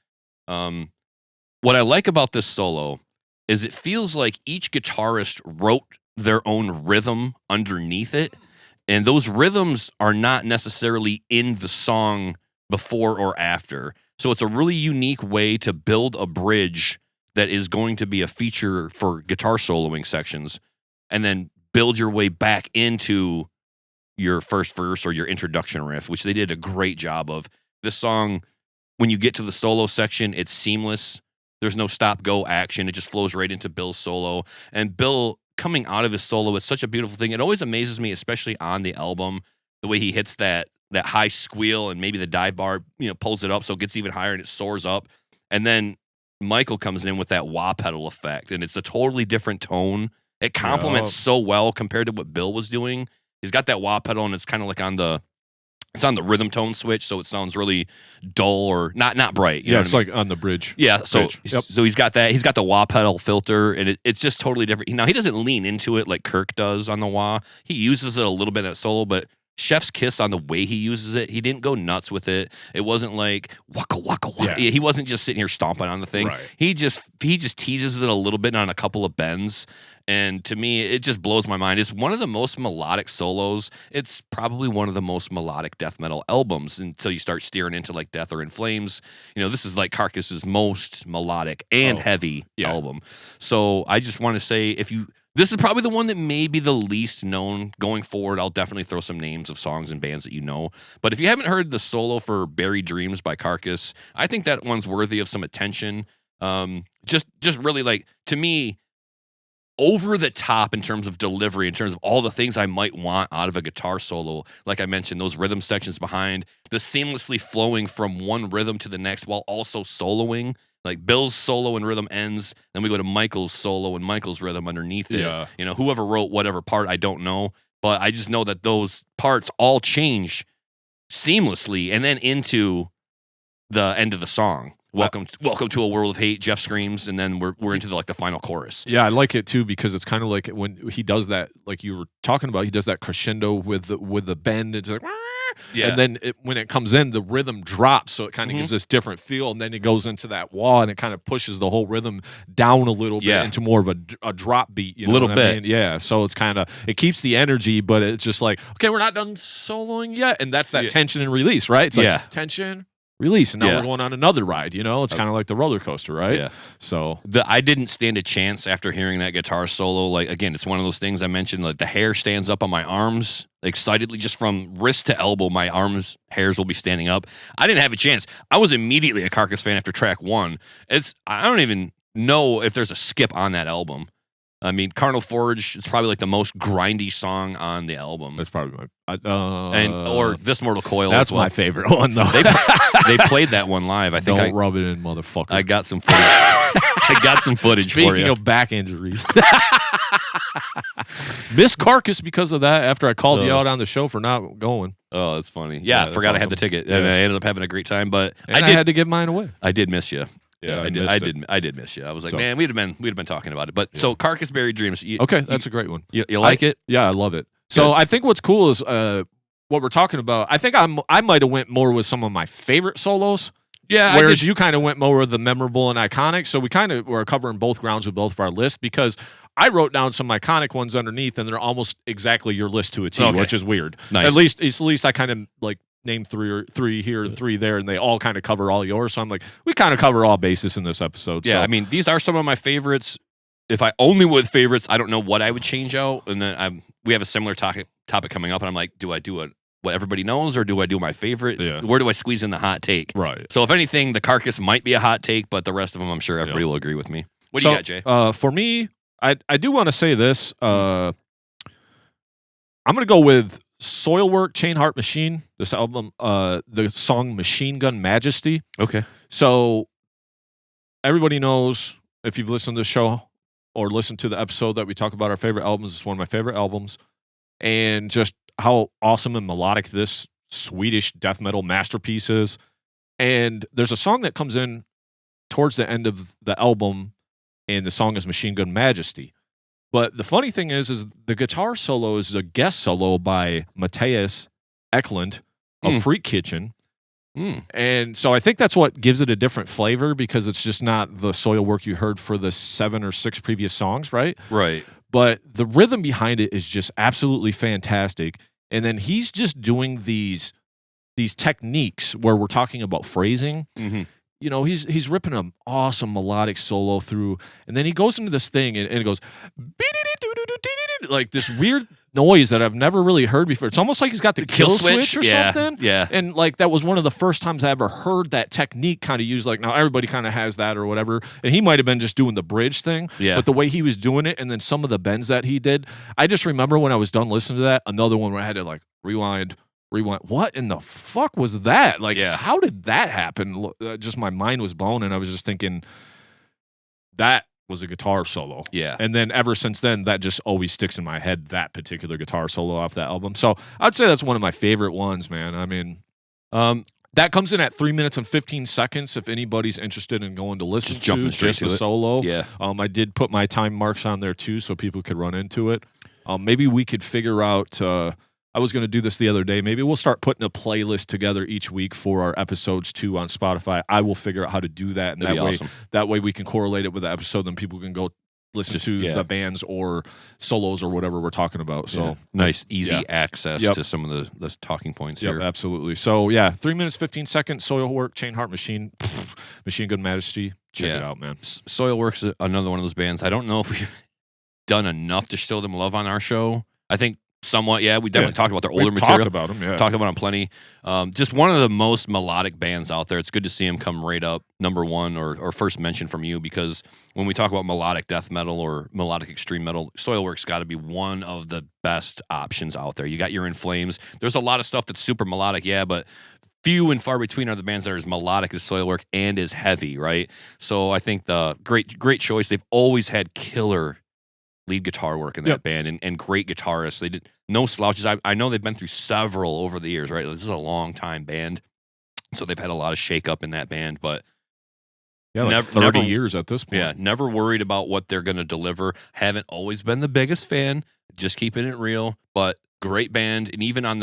What I like about this solo is it feels like each guitarist wrote their own rhythm underneath it. And those rhythms are not necessarily in the song before or after. So it's a really unique way to build a bridge that is going to be a feature for guitar soloing sections, and then build your way back into your first verse or your introduction riff, which they did a great job of. This song, when you get to the solo section, it's seamless. There's no stop-go action. It just flows right into Bill's solo. And Bill, coming out of his solo, it's such a beautiful thing. It always amazes me, especially on the album, the way he hits that high squeal, and maybe the dive bar, you know, pulls it up so it gets even higher and it soars up. And then Michael comes in with that wah pedal effect, and it's a totally different tone. It complements so well compared to what Bill was doing. He's got that wah pedal, and it's kind of like on the rhythm tone switch, so it sounds really dull or not bright. You know it's what I mean? like on the bridge. Yeah, so Yep. so he's got that. He's got the wah pedal filter, and it's just totally different. Now, he doesn't lean into it like Kirk does on the wah. He uses it a little bit in that solo, but Chef's kiss on the way he uses it. He didn't go nuts with it. It wasn't like waka waka waka. Yeah. He wasn't just sitting here stomping on the thing. Right. He just teases it a little bit on a couple of bends. And to me, it just blows my mind. It's one of the most melodic solos. It's probably one of the most melodic death metal albums until you start steering into like Death or In Flames. You know, this is like Carcass's most melodic and heavy album. So I just want to say, this is probably the one that may be the least known. Going forward, I'll definitely throw some names of songs and bands that you know. But if you haven't heard the solo for Buried Dreams by Carcass, I think that one's worthy of some attention. Just really, like, to me, over the top in terms of delivery, in terms of all the things I might want out of a guitar solo. Like I mentioned, those rhythm sections behind, the seamlessly flowing from one rhythm to the next while also soloing. Like Bill's solo and rhythm ends, then we go to Michael's solo and Michael's rhythm underneath it. Yeah. You know, whoever wrote whatever part, I don't know. But I just know that those parts all change seamlessly and then into the end of the song. Welcome to a world of hate. Jeff screams, and then we're into the final chorus. Yeah, I like it too because it's kind of like when he does that, like you were talking about, he does that crescendo with the bend. It's like, and then when it comes in, the rhythm drops, so it kind of gives this different feel, and then it goes into that wah, and it kind of pushes the whole rhythm down a little bit into more of a drop beat. You know little what bit, I mean? Yeah. So it's kind of, it keeps the energy, but it's just like, okay, we're not done soloing yet, and that's that tension and release, right? It's like tension. release, and now Yeah. we're going on another ride. It's kind of like the roller coaster, right? Yeah. So I didn't stand a chance after hearing that guitar solo. Like, again, it's one of those things I mentioned, like the hair stands up on my arms excitedly, just from wrist to elbow, my arms hairs will be standing up. I didn't have a chance. I was immediately a Carcass fan after track 1. I don't even know if there's a skip on that album. I mean, Carnal Forge is probably like the most grindy song on the album. that's probably Or This Mortal Coil. that's as well. my favorite one, though. They played that one live. I think Don't rub it in, motherfucker. I got some footage. I got some footage for Speaking you. of back injuries, missed Carcass because of that. After I called you out on the show for not going, Oh, that's funny. Yeah, Yeah, I that's forgot I had awesome. the ticket, Yeah. and I ended up having a great time. But and I had to give mine away. I did miss you. Yeah, I did miss you. I was like, So- man, we'd have been talking about it. But so Carcass Buried Dreams. Okay, that's a great one. You like it? Yeah, I love it. So I think what's cool is what we're talking about. I think I might have went more with some of my favorite solos. Yeah. Whereas you kind of went more with the memorable and iconic. So we kind of were covering both grounds with both of our lists because I wrote down some iconic ones underneath, and they're almost exactly your list to a T, Okay. which is weird. Nice. At least I kind of like named three here and 3 there, and they all kind of cover all yours. So I'm like, we kind of cover all bases in this episode. Yeah, so. I mean, these are some of my favorites. If I only went with favorites, I don't know what I would change out. And then we have a similar topic coming up, and I'm like, do I do what everybody knows, or do I do my favorite? Yeah. Where do I squeeze in the hot take? Right. So if anything, the Carcass might be a hot take, but the rest of them, I'm sure everybody will agree with me. What do you got, Jay? For me, I do want to say this. I'm going to go with Soilwork, Chain Heart Machine. This album, the song Machine Gun Majesty. Okay. So everybody knows, if you've listened to the show or listened to the episode that we talk about our favorite albums, it's one of my favorite albums. And just how awesome and melodic this Swedish death metal masterpiece is. And there's a song that comes in towards the end of the album, and the song is Machine Gun Majesty. But the funny thing is the guitar solo is a guest solo by Matthias Eklund of Freak Kitchen. And so I think that's what gives it a different flavor, because it's just not the Soilwork you heard for the 7 or 6 previous songs, right? Right. But the rhythm behind it is just absolutely fantastic. And then he's just doing these techniques where we're talking about phrasing. Mm-hmm. He's ripping an awesome melodic solo through, and then he goes into this thing and it goes like this weird noise that I've never really heard before. It's almost like he's got the kill switch or something. Yeah. And like that was one of the first times I ever heard that technique kind of used. Like, now everybody kind of has that or whatever, and he might have been just doing the bridge thing. Yeah. But the way he was doing it, and then some of the bends that he did, I just remember when I was done listening to that, another one where I had to like rewind. What in the fuck was that? Like, how did that happen? Just my mind was blown, and I was just thinking that was a guitar solo. Yeah. And then ever since then, that just always sticks in my head, that particular guitar solo off that album. So I'd say that's one of my favorite ones, man. I mean, that comes in at 3 minutes and 15 seconds. If anybody's interested in going to listen Just jumping straight to the it. solo. Yeah. I did put my time marks on there too, so people could run into it. Maybe we could figure out, I was going to do this the other day. Maybe we'll start putting a playlist together each week for our episodes too on Spotify. I will figure out how to do that, and that way we can correlate it with the episode, and people can go listen to the bands or solos or whatever we're talking about. So nice, easy access to some of the talking points here. Absolutely. So 3 minutes 15 seconds. Soilwork, Chain Heart Machine, Machine Gun Majesty. Check it out, man. Soilwork's another one of those bands. I don't know if we've done enough to show them love on our show. I think somewhat, we definitely talked about their older material. Talked about them, Talked about them plenty. Just one of the most melodic bands out there. It's good to see them come right up number one or first mention from you, because when we talk about melodic death metal or melodic extreme metal, Soilwork's got to be one of the best options out there. You got your In Flames. There's a lot of stuff that's super melodic, but few and far between are the bands that are as melodic as Soilwork and as heavy, right? So I think the great choice. They've always had killer lead guitar work in that band and great guitarists. They did no slouches. I know they've been through several over the years, right? This is a long time band, so they've had a lot of shake up in that band, but like 30 years at this point. Yeah, never worried about what they're going to deliver. Haven't always been the biggest fan, just keeping it real, but great band. And even on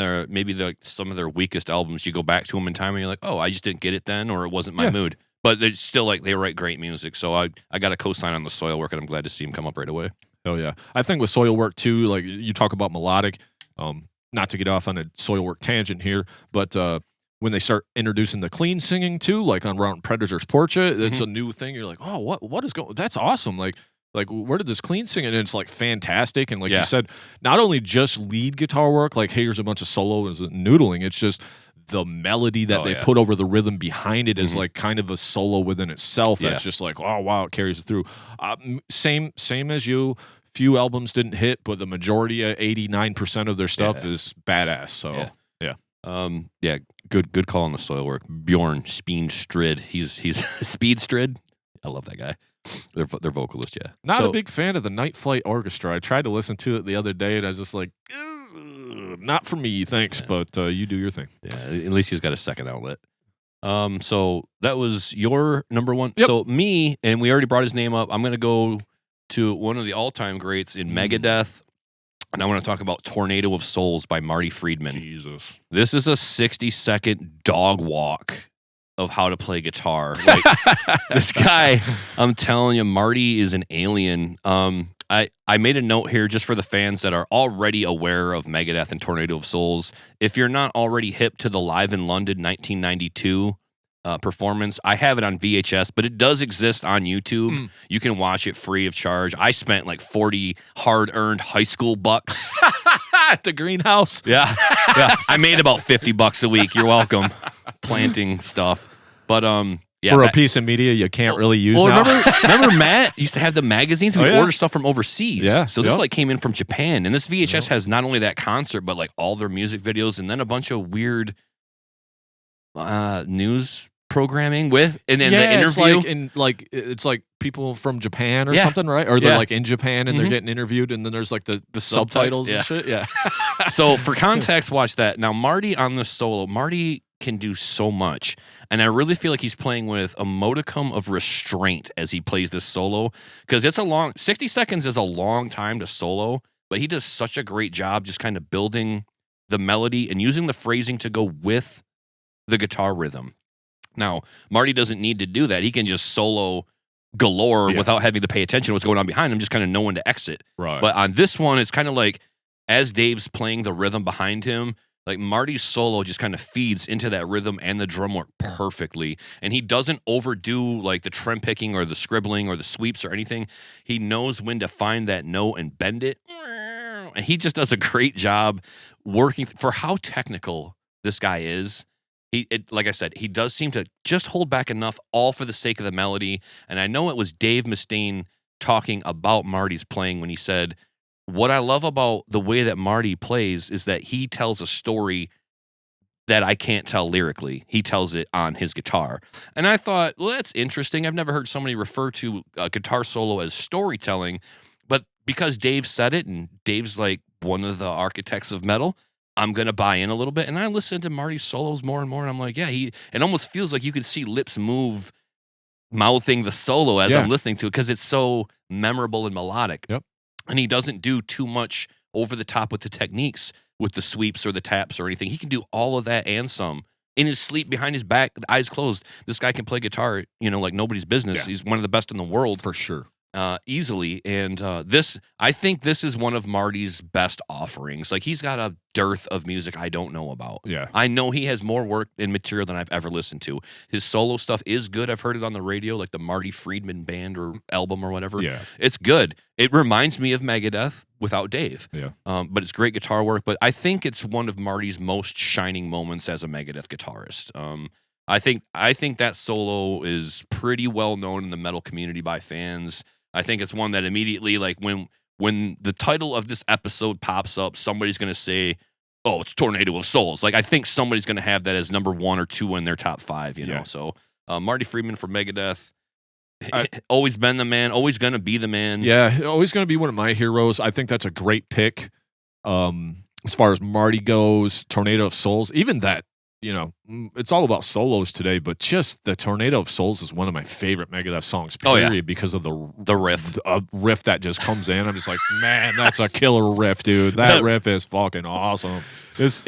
some of their weakest albums, you go back to them in time and you're like, oh, I just didn't get it then, or it wasn't my mood. But it's still like they write great music. So I got a co-sign on the Soilwork, and I'm glad to see him come up right away. Oh, yeah. I think with Soilwork, too, like you talk about melodic, not to get off on a Soilwork tangent here, but when they start introducing the clean singing too, like on Round Predator's Portrait, it's a new thing. You're like, oh, what is going? That's awesome. Like where did this clean singing? And it's like fantastic. And like you said, not only just lead guitar work, like hey, here's a bunch of solo and noodling. It's just the melody that they put over the rhythm behind it is like kind of a solo within itself. That's just like, oh wow, it carries it through. Same as you. Few albums didn't hit, but the majority, 89% of their stuff is badass. So good call on the soil work. Bjorn Speedstrid, he's Speedstrid. I love that guy. Their vocalist, Not a big fan of the Night Flight Orchestra. I tried to listen to it the other day, and I was just like, not for me, thanks. But you do your thing. Yeah, at least he's got a second outlet. So that was your number one. Yep. So me, and we already brought his name up. I'm gonna go to one of the all-time greats in Megadeth, and I want to talk about Tornado of Souls by Marty Friedman. Jesus. This is a 60-second dog walk of how to play guitar. Like, this guy, I'm telling you, Marty is an alien. I made a note here just for the fans that are already aware of Megadeth and Tornado of Souls. If you're not already hip to the Live in London 1992 performance, I have it on VHS, but it does exist on YouTube. You can watch it free of charge. I spent like 40 hard-earned high school bucks at the greenhouse. Yeah. I made about $50 a week. You're welcome. Planting stuff, but for a piece of media you can't really use now. Remember Matt used to have the magazines. We'd order stuff from overseas. Yeah. So this like came in from Japan, and this VHS has not only that concert, but like all their music videos, and then a bunch of weird news programming with, and then the interview. It's like people from Japan or something, right? Or they're like in Japan and they're getting interviewed, and then there's like the subtitles and shit. Yeah. So for context, watch that. Now Marty on the solo, Marty can do so much, and I really feel like he's playing with a modicum of restraint as he plays this solo, because it's 60 seconds is a long time to solo, but he does such a great job just kind of building the melody and using the phrasing to go with the guitar rhythm. Now, Marty doesn't need to do that. He can just solo galore without having to pay attention to what's going on behind him, just kind of know when to exit. Right. But on this one, it's kind of like as Dave's playing the rhythm behind him, like Marty's solo just kind of feeds into that rhythm and the drum work perfectly. And he doesn't overdo like the trem picking or the scribbling or the sweeps or anything. He knows when to find that note and bend it. And he just does a great job working for how technical this guy is. Like I said, he does seem to just hold back enough, all for the sake of the melody. And I know it was Dave Mustaine talking about Marty's playing when he said, what I love about the way that Marty plays is that he tells a story that I can't tell lyrically. He tells it on his guitar. And I thought, well, that's interesting. I've never heard somebody refer to a guitar solo as storytelling. But because Dave said it, and Dave's like one of the architects of metal, I'm going to buy in a little bit. And I listen to Marty's solos more and more, and I'm like, yeah, it almost feels like you can see lips move, mouthing the solo as I'm listening to it, because it's so memorable and melodic. Yep. And he doesn't do too much over the top with the techniques, with the sweeps or the taps or anything. He can do all of that and some. In his sleep, behind his back, eyes closed, this guy can play guitar, like nobody's business. Yeah. He's one of the best in the world. For sure. Easily. And I think this is one of Marty's best offerings. Like, he's got a dearth of music I don't know about. Yeah. I know he has more work and material than I've ever listened to. His solo stuff is good. I've heard it on the radio, like the Marty Friedman band or album or whatever. Yeah. It's good. It reminds me of Megadeth without Dave. Yeah. But it's great guitar work. But I think it's one of Marty's most shining moments as a Megadeth guitarist. I think that solo is pretty well known in the metal community by fans. I think it's one that immediately, like, when the title of this episode pops up, somebody's going to say, oh, it's Tornado of Souls. Like, I think somebody's going to have that as number 1 or 2 in their top 5, you know? So, Marty Friedman from Megadeth, always been the man, always going to be the man. Yeah, always going to be one of my heroes. I think that's a great pick. As far as Marty goes, Tornado of Souls, even that, it's all about solos today, but just the Tornado of Souls is one of my favorite Megadeth songs, period, because of the riff. Riff that just comes in. I'm just like, man, that's a killer riff, dude. That riff is fucking awesome. It's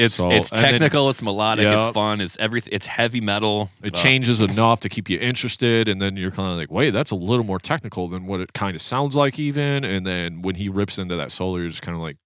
technical, it's melodic, it's fun, it's everything. It's heavy metal. It changes enough to keep you interested, and then you're kind of like, wait, that's a little more technical than what it kind of sounds like even. And then when he rips into that solo, you're just kind of like,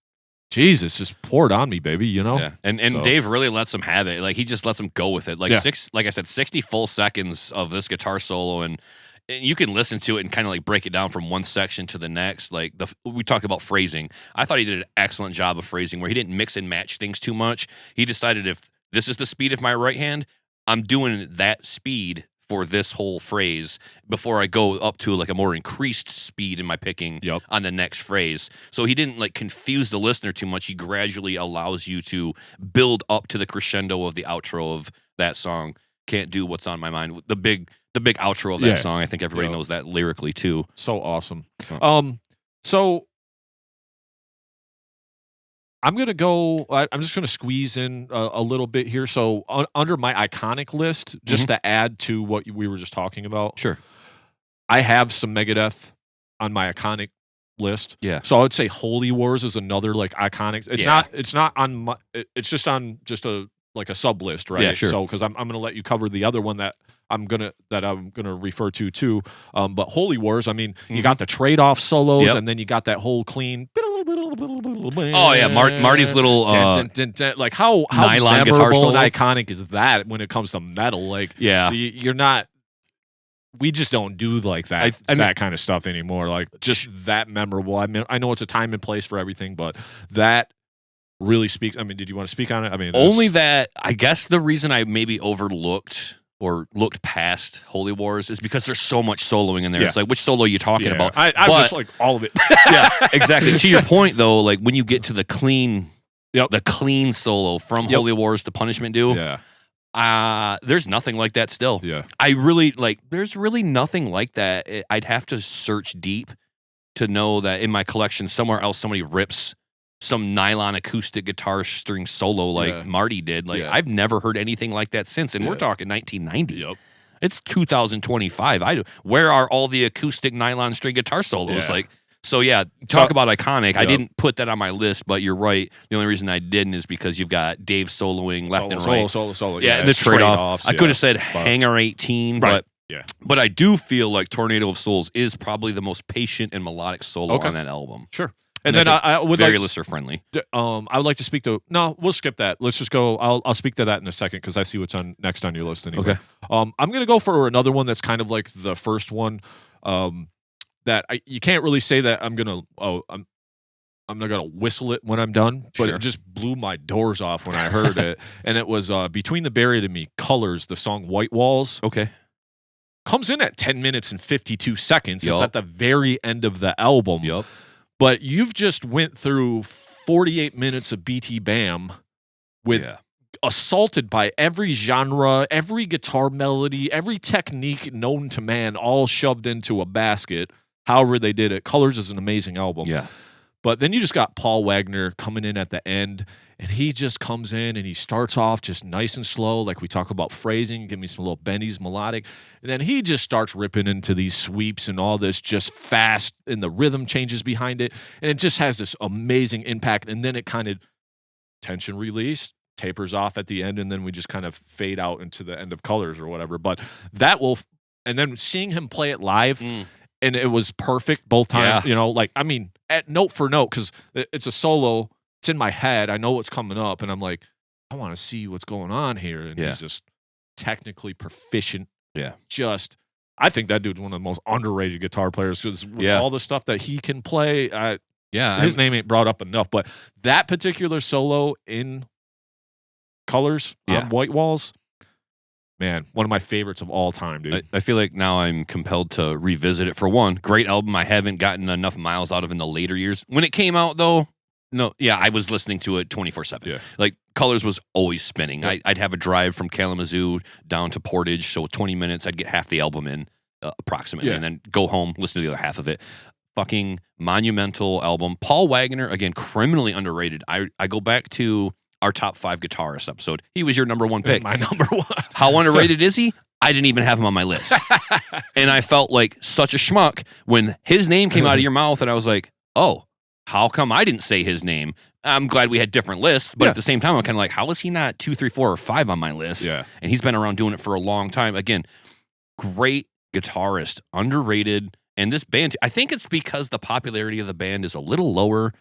Jesus, just poured on me, baby, Yeah. And So- Dave really lets him have it. Like, he just lets him go with it. Like, Yeah. like I said, 60 full seconds of this guitar solo, and you can listen to it and kind of like break it down from one section to the next. Like, we talk about phrasing. I thought he did an excellent job of phrasing, where he didn't mix and match things too much. He decided, if this is the speed of my right hand, I'm doing that speed for this whole phrase before I go up to like a more increased speed in my picking on the next phrase. So he didn't like confuse the listener too much. He gradually allows you to build up to the crescendo of the outro of that song. Can't do what's on my mind. The big outro of that song. I think everybody knows that lyrically too. So awesome. So I'm going to go, I'm just going to squeeze in a little bit here. So under my iconic list, just to add to what we were just talking about. Sure. I have some Megadeth on my iconic list. Yeah. So I would say Holy Wars is another like iconic. It's not on my, it's just on just a sub list, right? Yeah, sure. So because I'm going to let you cover the other one that I'm gonna refer to too. But Holy Wars, I mean, you got the trade-off solos, and then you got that whole clean. Oh yeah, Marty's little like how nylon memorable guitar solo and iconic is that when it comes to metal? Like, you're not. We just don't do like that that kind of stuff anymore. Like, just that memorable. I mean, I know it's a time and place for everything, but that really speaks. I mean, did you want to speak on it? I mean, only that. I guess the reason I maybe overlooked or looked past Holy Wars is because there's so much soloing in there. It's like, which solo are you talking about? I'm just like all of it. Yeah, exactly. To your point, though, like when you get to the clean solo from Holy Wars to Punishment Due, there's nothing like that still. Yeah. I really, there's really nothing like that. I'd have to search deep to know that in my collection somewhere else somebody rips some nylon acoustic guitar string solo like Marty did. Like, I've never heard anything like that since. And we're talking 1990. Yep. It's 2025. Where are all the acoustic nylon string guitar solos? Yeah. Talk about iconic. I didn't put that on my list, but you're right. The only reason I didn't is because you've got Dave soloing left and right. Solo. Yeah, and the trade-off. I could have said Hangar 18, but I do feel like Tornado of Souls is probably the most patient and melodic solo on that album. Sure. And then I would very listener friendly. I would like to speak to. No, we'll skip that. Let's just go. I'll speak to that in a second because I see what's next on your list anyway. Okay. I'm gonna go for another one that's kind of like the first one. That you can't really say that I'm not gonna whistle it when I'm done, but it just blew my doors off when I heard it. And it was Between the Buried and Me, Colors, the song White Walls. Okay. Comes in at 10 minutes and 52 seconds. It's at the very end of the album. Yep. But you've just went through 48 minutes of BT Bam with assaulted by every genre, every guitar melody, every technique known to man, all shoved into a basket. However they did it. Colors is an amazing album. Yeah. But then you just got Paul Wagner coming in at the end, and he just comes in and he starts off just nice and slow, like we talk about phrasing, give me some little bendies, melodic, and then he just starts ripping into these sweeps and all this just fast, and the rhythm changes behind it, and it just has this amazing impact, and then it kind of tension release, tapers off at the end, and then we just kind of fade out into the end of Colors or whatever. But that will, and then seeing him play it live, and it was perfect both times, at note for note, because it's a solo, it's in my head, I know what's coming up, and I'm like, I want to see what's going on here, and he's just technically proficient. Yeah. I think that dude's one of the most underrated guitar players, because all the stuff that he can play, his name ain't brought up enough, but that particular solo in Colors on White Walls, man, one of my favorites of all time, dude. I feel like now I'm compelled to revisit it. For one, great album I haven't gotten enough miles out of in the later years. When it came out, though, I was listening to it 24/7. Yeah. Like, Colors was always spinning. Yeah. I'd have a drive from Kalamazoo down to Portage, so 20 minutes, I'd get half the album in, approximately, and then go home, listen to the other half of it. Fucking monumental album. Paul Wagner, again, criminally underrated. I go back to our top 5 guitarists episode. He was your number 1 pick. My number 1. How underrated is he? I didn't even have him on my list. And I felt like such a schmuck when his name came out of your mouth, and I was like, oh, how come I didn't say his name? I'm glad we had different lists, but at the same time, I'm kind of like, how is he not 2, 3, 4, or 5 on my list? Yeah. And he's been around doing it for a long time. Again, great guitarist, underrated. And this band, I think it's because the popularity of the band is a little lower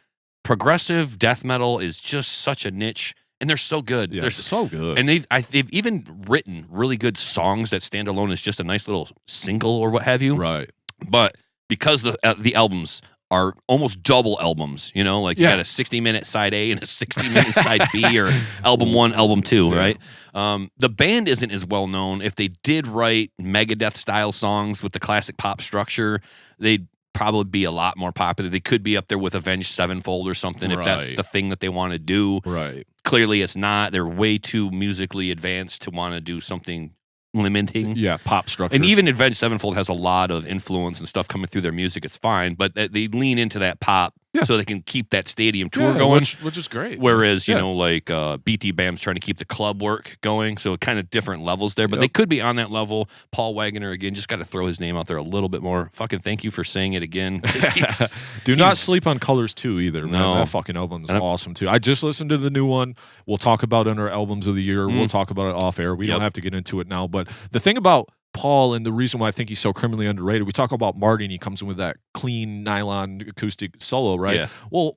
progressive death metal is just such a niche, and they're so good. Yeah, They're so good. And they've even written really good songs that stand alone as just a nice little single or what have you. Right. But because the albums are almost double albums, you know, like you got a 60-minute side A and a 60-minute side B, or album 1, album 2, right? The band isn't as well known. If they did write Megadeth style songs with the classic pop structure, they'd probably be a lot more popular. They could be up there with Avenged Sevenfold or something if that's the thing that they want to do. Right. Clearly it's not. They're way too musically advanced to want to do something limiting. Yeah, pop structure. And even Avenged Sevenfold has a lot of influence and stuff coming through their music. It's fine, but they lean into that pop so they can keep that stadium tour going. Which is great. Whereas, you know, like BT Bam's trying to keep the club work going, so kind of different levels there. But they could be on that level. Paul Wagner, again, just got to throw his name out there a little bit more. Fucking thank you for saying it again. Do not sleep on Colors 2 either. Man. No. That fucking album is awesome, too. I just listened to the new one. We'll talk about it in our albums of the year. We'll talk about it off air. We don't have to get into it now. But the thing about Paul, and the reason why I think he's so criminally underrated, we talk about Marty, and he comes in with that clean nylon acoustic solo, right? Yeah. Well,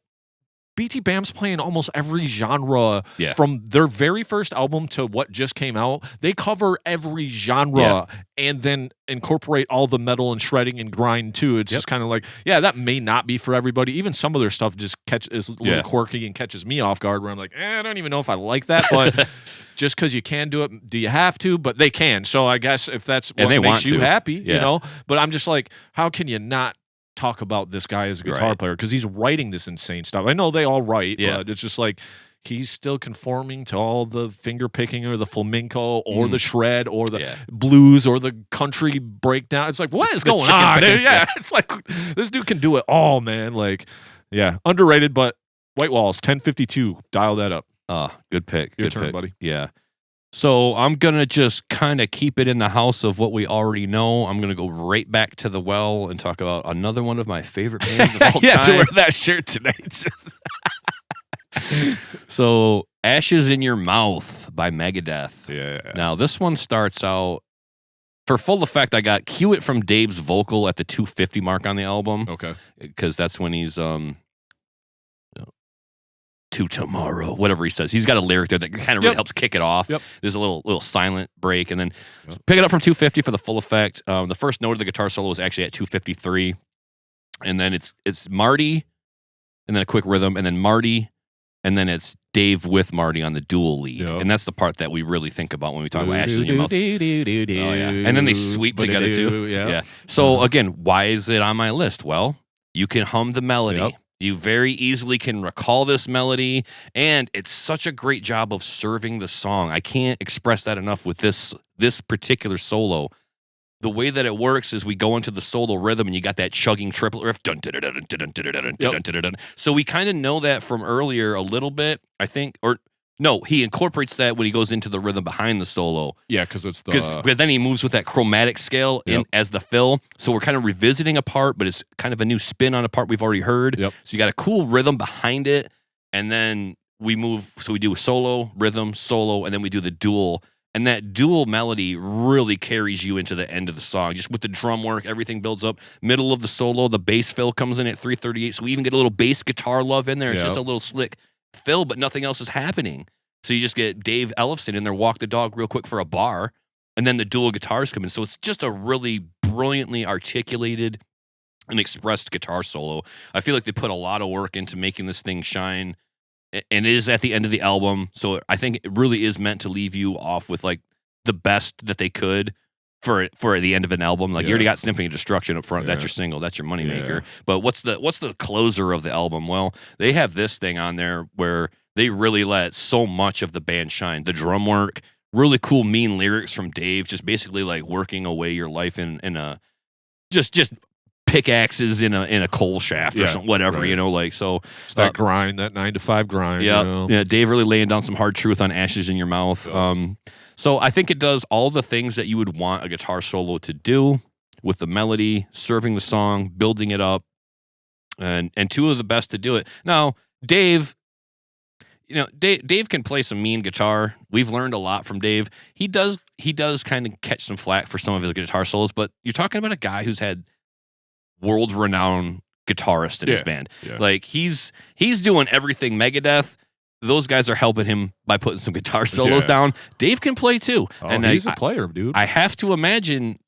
BT Bam's playing almost every genre from their very first album to what just came out. They cover every genre and then incorporate all the metal and shredding and grind too. It's just kind of like, that may not be for everybody. Even some of their stuff just is a little quirky and catches me off guard where I'm like, I don't even know if I like that, but just because you can do it, do you have to? But they can. So I guess if that's what makes you happy, you know, but I'm just like, how can you not talk about this guy as a guitar player, because he's writing this insane stuff. I know they all write, but it's just like he's still conforming to all the finger picking or the flamenco or the shred or the blues or the country breakdown. It's like, what is going on? It's like this dude can do it all, man. Like, underrated, but White Walls 1052. Dial that up. Good pick. Your good turn, pick. buddy. Yeah. So I'm going to just kind of keep it in the house of what we already know. I'm going to go right back to the well and talk about another one of my favorite bands of all time. To wear that shirt tonight. So Ashes in Your Mouth by Megadeth. Yeah. Now this one starts out, for full effect, I got cue it from Dave's vocal at the 250 mark on the album. Okay. Because that's when he's... to tomorrow, whatever he says. He's got a lyric there that kind of really helps kick it off. There's a little silent break, and then pick it up from 250 for the full effect. The first note of the guitar solo is actually at 253, and then it's Marty, and then a quick rhythm, and then Marty, and then it's Dave with Marty on the dual lead, and that's the part that we really think about when we talk about Ashes in Your Mouth. And then they sweep together too. So again, why is it on my list? Well, you can hum the melody. You very easily can recall this melody, and it's such a great job of serving the song. I can't express that enough with this particular solo. The way that it works is we go into the solo rhythm, and you got that chugging triplet riff. So we kind of know that from earlier a little bit, I think, or no, he incorporates that when he goes into the rhythm behind the solo. Yeah, because it's but then he moves with that chromatic scale in as the fill. So we're kind of revisiting a part, but it's kind of a new spin on a part we've already heard. So you got a cool rhythm behind it, and then we move. So we do a solo, rhythm, solo, and then we do the dual. And that dual melody really carries you into the end of the song. Just with the drum work, everything builds up. Middle of the solo, the bass fill comes in at 338. So we even get a little bass guitar love in there. It's just a little slick fill, but nothing else is happening. So you just get Dave Ellefson in there, walk the dog real quick for a bar, and then the dual guitars come in. So it's just a really brilliantly articulated and expressed guitar solo. I feel like they put a lot of work into making this thing shine, and it is at the end of the album. So I think it really is meant to leave you off with like the best that they could for the end of an album. Like you already got Symphony of Destruction up front. That's your single. That's your moneymaker. But what's the closer of the album? Well, they have this thing on there where they really let so much of the band shine. The drum work, really cool, mean lyrics from Dave, just basically like working away your life in a just pickaxes in a coal shaft or something, whatever, you know, like so. It's that grind, that 9 to 5 grind. Yeah, you know? Yeah. Dave really laying down some hard truth on Ashes in Your Mouth. So I think it does all the things that you would want a guitar solo to do with the melody, serving the song, building it up, and two of the best to do it. Now, Dave, Dave can play some mean guitar. We've learned a lot from Dave. He does kind of catch some flack for some of his guitar solos, but you're talking about a guy who's had world-renowned guitarist in his band. Yeah. Like he's doing everything Megadeth. Those guys are helping him by putting some guitar solos down. Dave can play too. Oh, and he's a player, dude. I have to imagine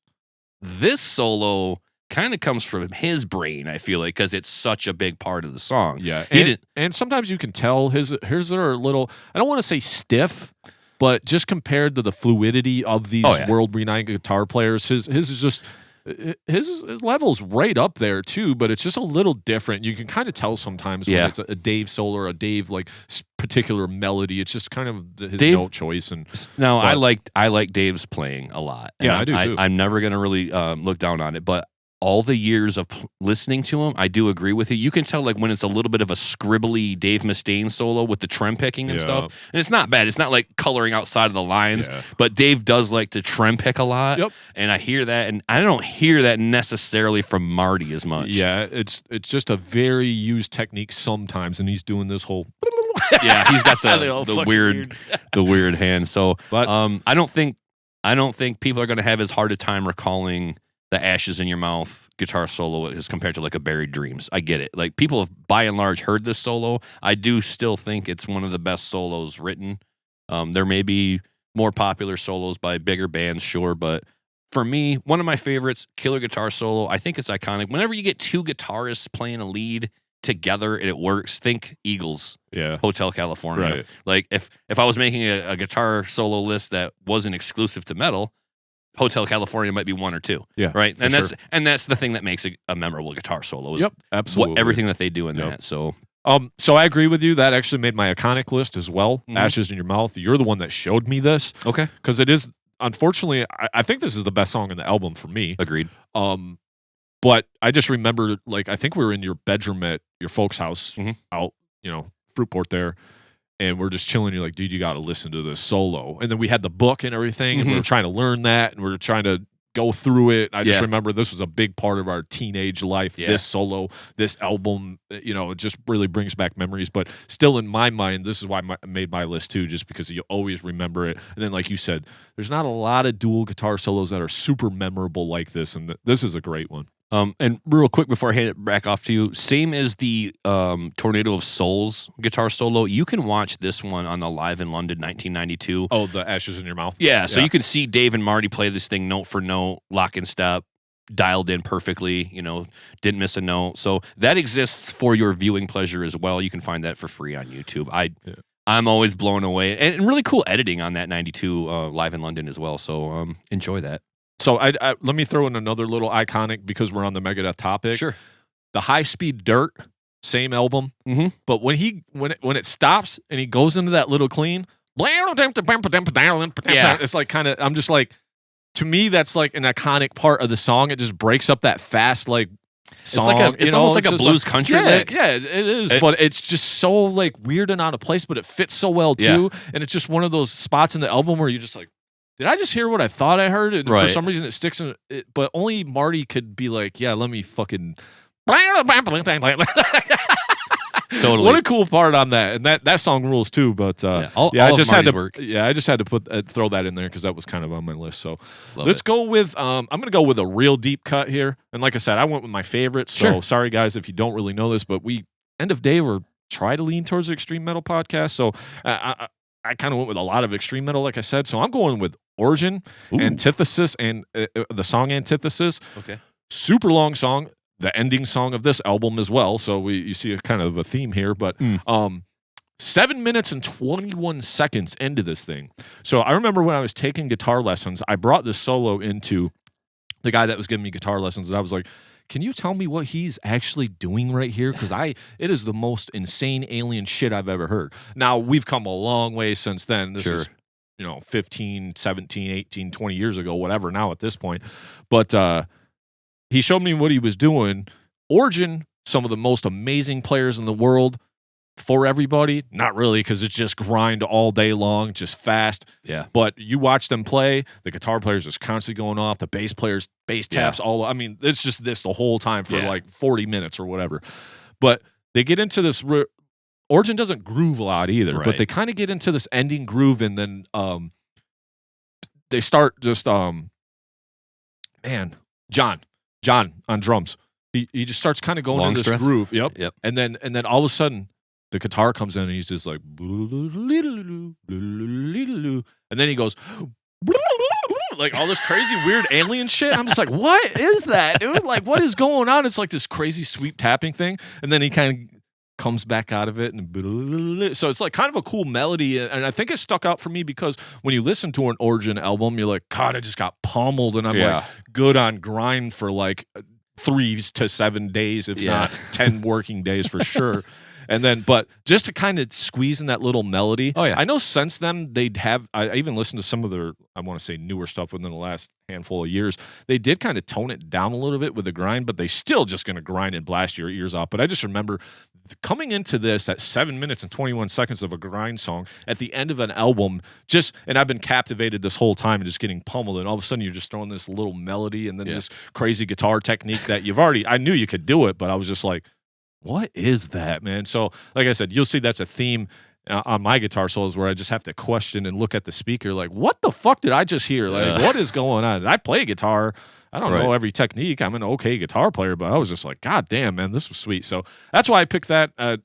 this solo kind of comes from his brain, I feel like, because it's such a big part of the song. Yeah. And sometimes you can tell his are a little, I don't want to say stiff, but just compared to the fluidity of these world-renowned guitar players, his is just, his level's right up there too, but it's just a little different. You can kind of tell sometimes when it's a Dave solo or a Dave like particular melody. It's just kind of his note choice. And I like Dave's playing a lot. And I do too. I'm never gonna really look down on it, but all the years of listening to him, I do agree with you. You can tell like when it's a little bit of a scribbly Dave Mustaine solo with the trem picking and stuff. And it's not bad. It's not like coloring outside of the lines, but Dave does like to trem pick a lot. Yep. And I hear that, and I don't hear that necessarily from Marty as much. Yeah, it's just a very used technique sometimes, and he's doing this whole he's got the weird hand. So but I don't think people are gonna have as hard a time recalling the Ashes in Your Mouth guitar solo as compared to like a Buried Dreams. I get it. Like people have by and large heard this solo. I do still think it's one of the best solos written. There may be more popular solos by bigger bands, sure, but for me, one of my favorites, killer guitar solo. I think it's iconic. Whenever you get two guitarists playing a lead together and it works, think Eagles, Hotel California. Right. Like if I was making a guitar solo list that wasn't exclusive to metal, Hotel California might be one or two. Yeah. Right. And that's the thing that makes a memorable guitar solo is absolutely. Everything that they do in that. So I agree with you. That actually made my iconic list as well. Ashes in Your Mouth. You're the one that showed me this. Okay. Because it is, unfortunately, I think this is the best song in the album for me. Agreed. But I just remember, like, I think we were in your bedroom at your folks' house out, Fruitport there. And we're just chilling. You're like, dude, you got to listen to this solo. And then we had the book and everything, and we were trying to learn that, and we were trying to go through it. I just remember this was a big part of our teenage life. This solo, this album, it just really brings back memories. But still, in my mind, this is why I made my list too, just because you always remember it. And then, like you said, there's not a lot of dual guitar solos that are super memorable like this, and this is a great one. And real quick before I hand it back off to you, same as the Tornado of Souls guitar solo, you can watch this one on the Live in London 1992. Oh, the Ashes in Your Mouth? Yeah, so you can see Dave and Marty play this thing note for note, lock and step, dialed in perfectly, didn't miss a note. So that exists for your viewing pleasure as well. You can find that for free on YouTube. I'm always blown away. And really cool editing on that 92 Live in London as well. So enjoy that. So I let me throw in another little iconic because we're on the Megadeth topic. Sure. The High Speed Dirt, same album. But when it stops and he goes into that little clean, it's like kind of, I'm just like, to me, that's like an iconic part of the song. It just breaks up that fast, like, song. It's almost like a blues country lick. Yeah, it is. But it's just so like weird and out of place, but it fits so well too. And it's just one of those spots in the album where you're just like, did I just hear what I thought I heard? And for some reason it sticks in it, but only Marty could be like, yeah, let me fucking Totally. What a cool part on that. And that song rules too, but I just had to put throw that in there because that was kind of on my list. So let's go with I'm going to go with a real deep cut here. And like I said, I went with my favorites. So sorry guys if you don't really know this, but we end of day we're try to lean towards the extreme metal podcast. So I kind of went with a lot of extreme metal, like I said. So I'm going with Origin, Antithesis, and the song Antithesis. Okay. Super long song. The ending song of this album as well. So you see a kind of a theme here. But 7 minutes and 21 seconds into this thing. So I remember when I was taking guitar lessons, I brought this solo into the guy that was giving me guitar lessons. And I was like, can you tell me what he's actually doing right here? Because it is the most insane alien shit I've ever heard. Now, we've come a long way since then. This is, 15, 17, 18, 20 years ago, whatever, now at this point. But he showed me what he was doing. Origin, some of the most amazing players in the world. For everybody, not really, because it's just grind all day long, just fast. Yeah. But you watch them play, the guitar players is constantly going off, the bass players, bass taps, it's just this the whole time for like 40 minutes or whatever. But they get into this, Origin doesn't groove a lot either, but they kind of get into this ending groove, and then they start just, John on drums. he just starts kind of going Long in this stretch? groove. Yep. Yep. And then all of a sudden the guitar comes in and he's just like, and then he goes like all this crazy weird alien shit. I'm just like, what is that, dude? Like, what is going on? It's like this crazy sweep tapping thing, and then he kind of comes back out of it, and so it's like kind of a cool melody, and I think it stuck out for me because when you listen to an Origin album, you're like, God, I just got pummeled, and I'm like good on grind for like 3 to 7 days, if not 10 working days for sure. And then, but just to kind of squeeze in that little melody. Oh, yeah. I know since then they'd have, I even listened to some of their, I want to say newer stuff within the last handful of years. They did kind of tone it down a little bit with the grind, but they still just going to grind and blast your ears off. But I just remember coming into this at 7 minutes and 21 seconds of a grind song at the end of an album, and I've been captivated this whole time and just getting pummeled. And all of a sudden you're just throwing this little melody and then this crazy guitar technique that I knew you could do it, but I was just like, what is that, man? So, like I said, you'll see that's a theme on my guitar solos where I just have to question and look at the speaker like, what the fuck did I just hear? Like, what is going on? I play guitar. I don't know every technique. I'm an okay guitar player, but I was just like, God damn, man, this was sweet. So that's why I picked that. It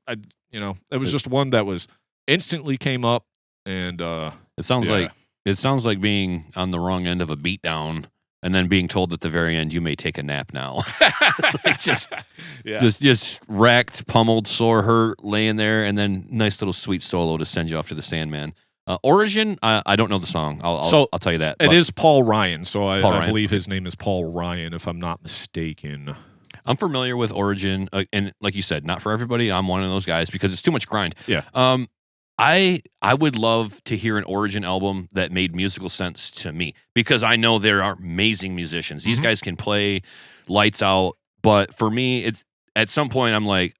was just one that was instantly came up, and it sounds like being on the wrong end of a beatdown. And then being told at the very end, you may take a nap now. Like just wrecked, pummeled, sore, hurt, laying there, and then nice little sweet solo to send you off to the Sandman. Origin, I don't know the song. I'll tell you that. It is Paul Ryan, so I believe his name is Paul Ryan, if I'm not mistaken. I'm familiar with Origin, and like you said, not for everybody. I'm one of those guys because it's too much grind. Yeah. I would love to hear an Origin album that made musical sense to me because I know there are amazing musicians. These guys can play lights out, but for me, it's at some point I'm like,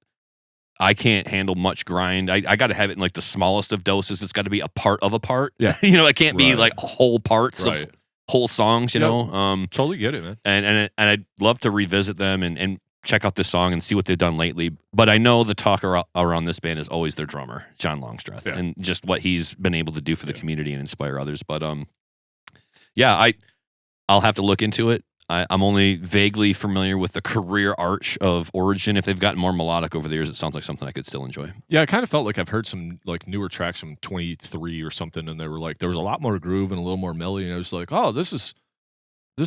I can't handle much grind. I got to have it in like the smallest of doses. It's got to be a part of a part. Yeah, it can't be like whole parts of whole songs. You know, totally get it, man. And I'd love to revisit them and check out this song and see what they've done lately. But I know the talk around this band is always their drummer, John Longstreth, and just what he's been able to do for the community and inspire others. But I'll have to look into it. I'm only vaguely familiar with the career arch of Origin. If they've gotten more melodic over the years, it sounds like something I could still enjoy. Yeah, I kind of felt like I've heard some like newer tracks from 23 or something, and they were like there was a lot more groove and a little more melody, and I was like, oh, this is a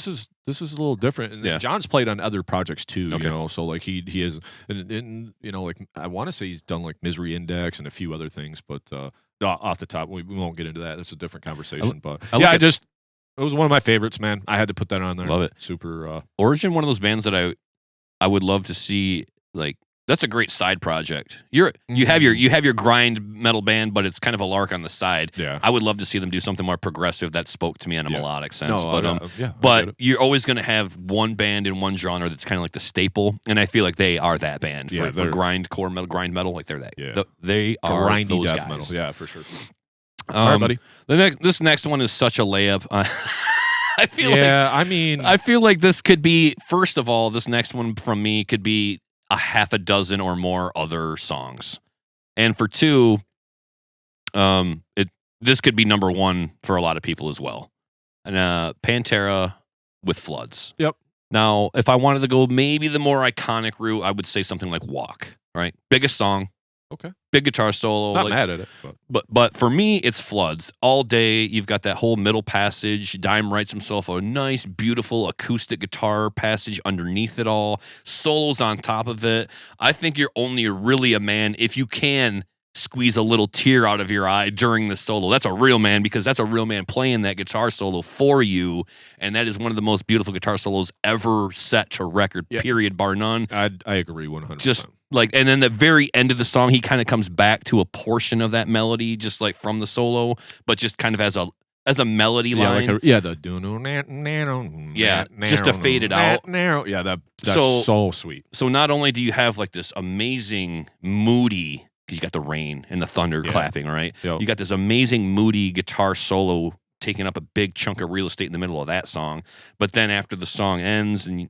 little different. And John's played on other projects too, you know. So like he has, and like I want to say he's done like Misery Index and a few other things, but off the top we won't get into that. That's a different conversation. It was one of my favorites, man. I had to put that on there. Love it. Super. Origin, one of those bands that I would love to see. Like that's a great side project. You have your grind metal band, but it's kind of a lark on the side. Yeah. I would love to see them do something more progressive that spoke to me in a melodic sense. No, but you're always going to have one band in one genre that's kind of like the staple, and I feel like they are that band for grindcore metal, grind metal. Like they're that. Yeah. They are grindy those death guys. Metal. Yeah, for sure. All right, buddy. This next one is such a layup. I feel like this could be. First of all, this next one from me could be a half a dozen or more other songs, and for two, this could be number one for a lot of people as well. And Pantera with Floods. Yep. Now, if I wanted to go maybe the more iconic route, I would say something like Walk. Right, biggest song. Okay. Big guitar solo. Not mad at it. But for me, it's Floods. All day, you've got that whole middle passage. Dime writes himself a nice, beautiful acoustic guitar passage underneath it all. Solos on top of it. I think you're only really a man if you can squeeze a little tear out of your eye during the solo. That's a real man because that's a real man playing that guitar solo for you. And that is one of the most beautiful guitar solos ever set to record, period, bar none. I agree 100%. Just like, and then the very end of the song, he kind of comes back to a portion of that melody, just like from the solo, but just kind of as a melody line. Just to fade it out. Yeah, that's so sweet. So not only do you have like this amazing moody, because you got the rain and the thunder clapping, right? Yep. You got this amazing moody guitar solo taking up a big chunk of real estate in the middle of that song, but then after the song ends and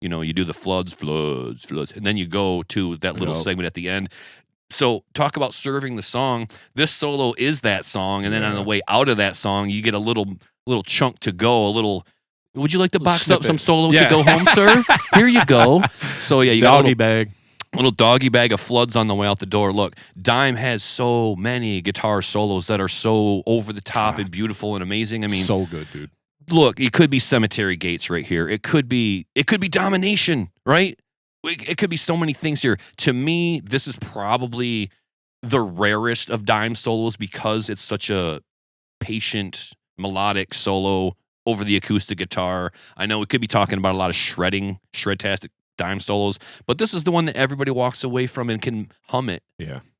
you do the floods, and then you go to that little segment at the end. So talk about serving the song. This solo is that song, and then on the way out of that song, you get a little chunk to go, a little Would you like to box up snippet. some solo to go home, sir? Here you go. So yeah, you got a Doggy bag. little doggy bag of floods on the way out the door. Look, Dime has so many guitar solos that are so over the top and beautiful and amazing. I mean, So good, dude. look, it could be Cemetery Gates right here. It could be Domination, right? It could be so many things here. To me, this is probably the rarest of Dime solos because it's such a patient, melodic solo over the acoustic guitar. I know we could be talking about a lot of shred-tastic Dime solos, but this is the one that everybody walks away from and can hum it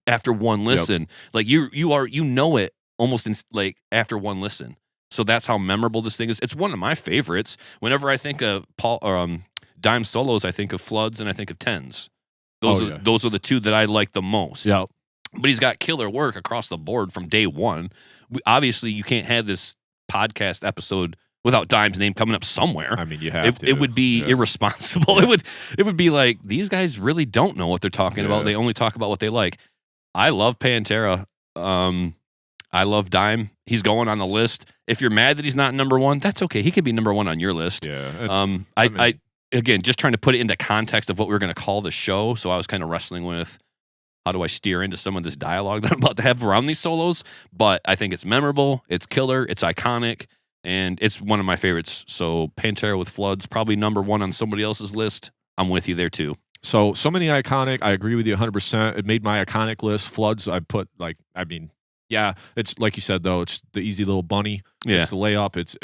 after one listen. Like you know it almost like after one listen. So that's how memorable this thing is. It's one of my favorites. Whenever I think of Dime solos, I think of Floods and I think of Tens. Those are the two that I like the most. Yeah. But he's got killer work across the board from day one. Obviously, you can't have this podcast episode without Dime's name coming up somewhere. I mean, you have to. It would be irresponsible. It would be like, these guys really don't know what they're talking about. They only talk about what they like. I love Pantera. I love Dime. He's going on the list. If you're mad that he's not number one, that's okay. He could be number one on your list. Yeah. I again, just trying to put it into context of what we were going to call the show. So I was kind of wrestling with how do I steer into some of this dialogue that I'm about to have around these solos. But I think it's memorable. It's killer. It's iconic. And it's one of my favorites. So Pantera with Floods, probably number one on somebody else's list. I'm with you there too. So many iconic. I agree with you 100%. It made my iconic list. Floods, I put it's like you said though. It's the easy little bunny. Yeah. It's the layup. It's